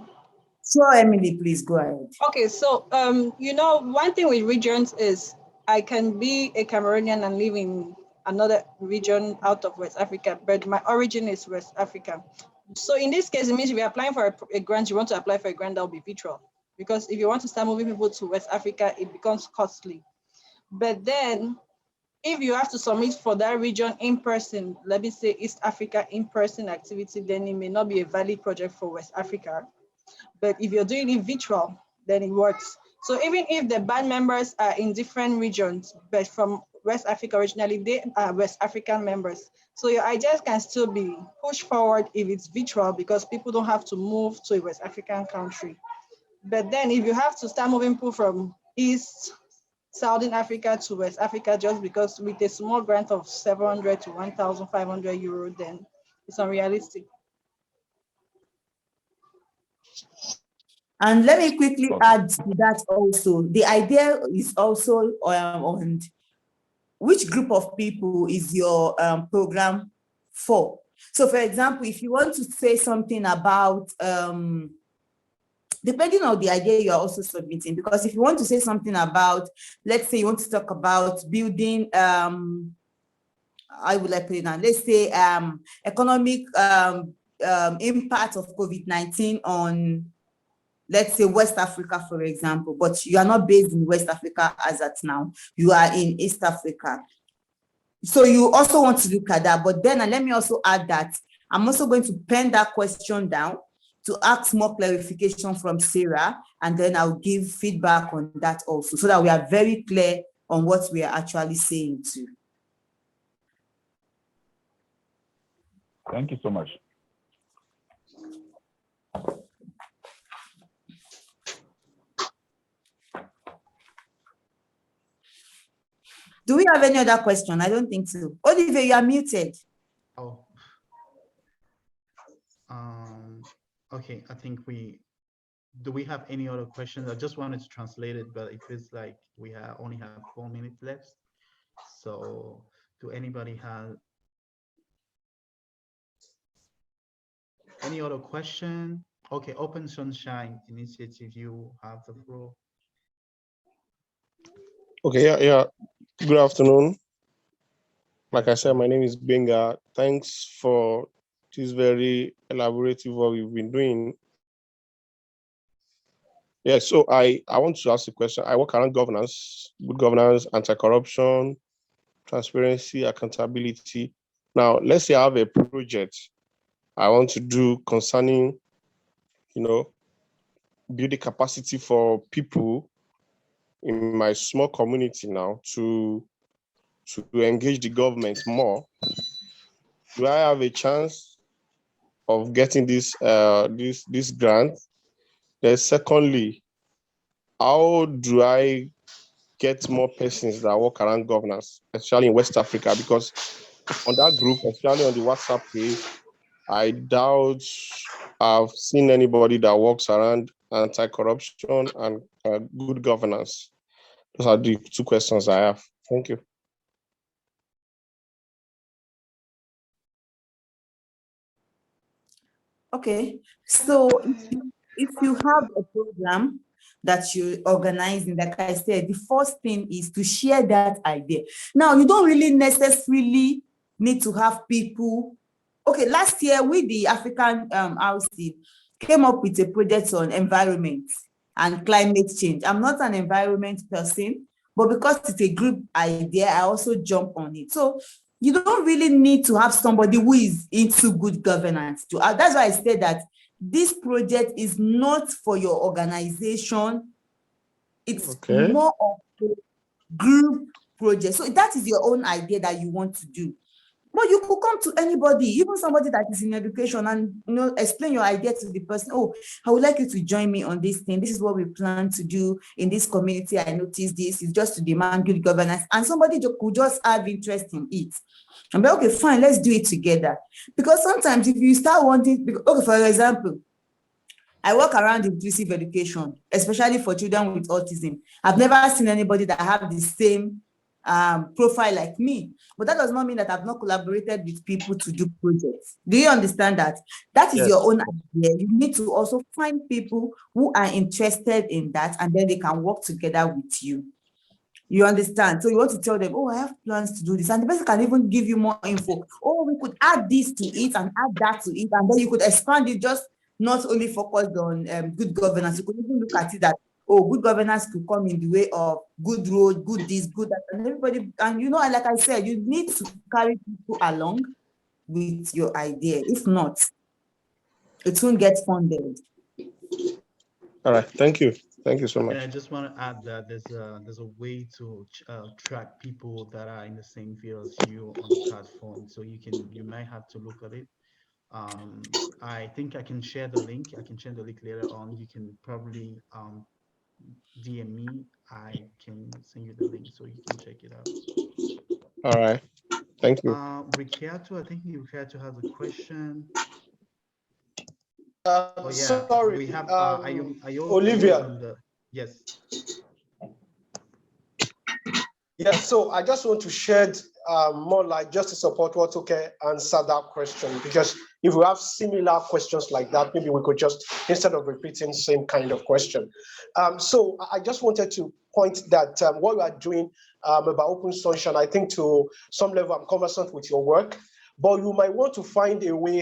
Sure, Emily, please go ahead. Okay, so one thing with regions is I can be a Cameroonian and live in another region out of West Africa, but my origin is West Africa. So in this case, it means if you're applying for a grant, you want to apply for a grant that will be virtual. Because if you want to start moving people to West Africa, it becomes costly. But then if you have to submit for that region in person, let me say East Africa in-person activity, then it may not be a valid project for West Africa. But if you're doing it virtual, then it works. So even if the band members are in different regions, but from West Africa originally, they are West African members. So your ideas can still be pushed forward if it's virtual, because people don't have to move to a West African country. But then if you have to start moving people from East, Southern Africa to West Africa, just because with a small grant of 700 to 1,500 euro, then it's unrealistic. And let me quickly add to that also. The idea is also on which group of people is your program for. So for example, if you want to say something about, depending on the idea you're also submitting, because if you want to say something about, let's say you want to talk about building, I would like to put it now, let's say economic impact of COVID-19 on, let's say, West Africa, for example, but you are not based in West Africa as at now, you are in East Africa. So you also want to look at that, but then let me also add that I'm also going to pen that question down to ask more clarification from Sarah, and then I'll give feedback on that also, so that we are very clear on what we are actually saying too. Thank you so much. Do we have any other question? I don't think so. Olivier, you are muted. Oh. Okay, I think do we have any other questions? I just wanted to translate it, but it feels like we only have 4 minutes left. So do anybody have any other question? Okay, Open Sunshine Initiative, you have the floor. Okay, yeah. Good afternoon. Like I said, my name is Benga. Thanks for this very elaborative work we've been doing. Yeah, so I want to ask a question. I work around governance, good governance, anti-corruption, transparency, accountability. Now, let's say I have a project I want to do concerning, build the capacity for people in my small community now to engage the government more. Do I have a chance of getting this grant? Then secondly, how do I get more persons that work around governance, especially in West Africa? Because on that group, especially on the WhatsApp page, I doubt I've seen anybody that works around anti-corruption and good governance. Those are the two questions I have. Thank you. Okay, so if you have a program that you're organizing, like I said, the first thing is to share that idea. Now, you don't really necessarily need to have people. Okay, last year with the African RC came up with a project on environment and climate change. I'm not an environment person, but because it's a group idea, I also jump on it. So you don't really need to have somebody who is into good governance. That's why I said that this project is not for your organization. It's more of a group project. So that is your own idea that you want to do. But you could come to anybody, even somebody that is in education, and explain your idea to the person. Oh, I would like you to join me on this thing. This is what we plan to do in this community. I noticed this is just to demand good governance, and somebody could just have interest in it. And be okay, fine, let's do it together. Because sometimes if you start wanting, okay, for example, I work around inclusive education, especially for children with autism. I've never seen anybody that have the same profile like me, but that does not mean that I've not collaborated with people to do projects. Do you understand that? That is your own idea. You need to also find people who are interested in that, and then they can work together with you. You understand? So you want to tell them, oh, I have plans to do this, and the person can even give you more info. Oh, we could add this to it and add that to it, and then you could expand it, just not only focused on good governance. You could even look at it that, oh, good governance could come in the way of good road, good this, good that, and everybody. And like I said, you need to carry people along with your idea. If not, it won't get funded. All right, thank you. Thank you so And I much. just want to add that there's a way to track people that are in the same field as you on the platform. So you might have to look at it. I think I can share the link. I can share the link later on. You can probably DM me. I can send you the link so you can check it out. All right. Thank you. Ricciardo, I think Ricciardo has a question. Oh yeah, Sorry, we have Olivia. Yes. Yeah, so I just want to shed more light just to support what Oke answered that question, because if we have similar questions like that, maybe we could just, instead of repeating same kind of question. So I just wanted to point that what we are doing about Open Sunshine, I think to some level I'm conversant with your work, but you might want to find a way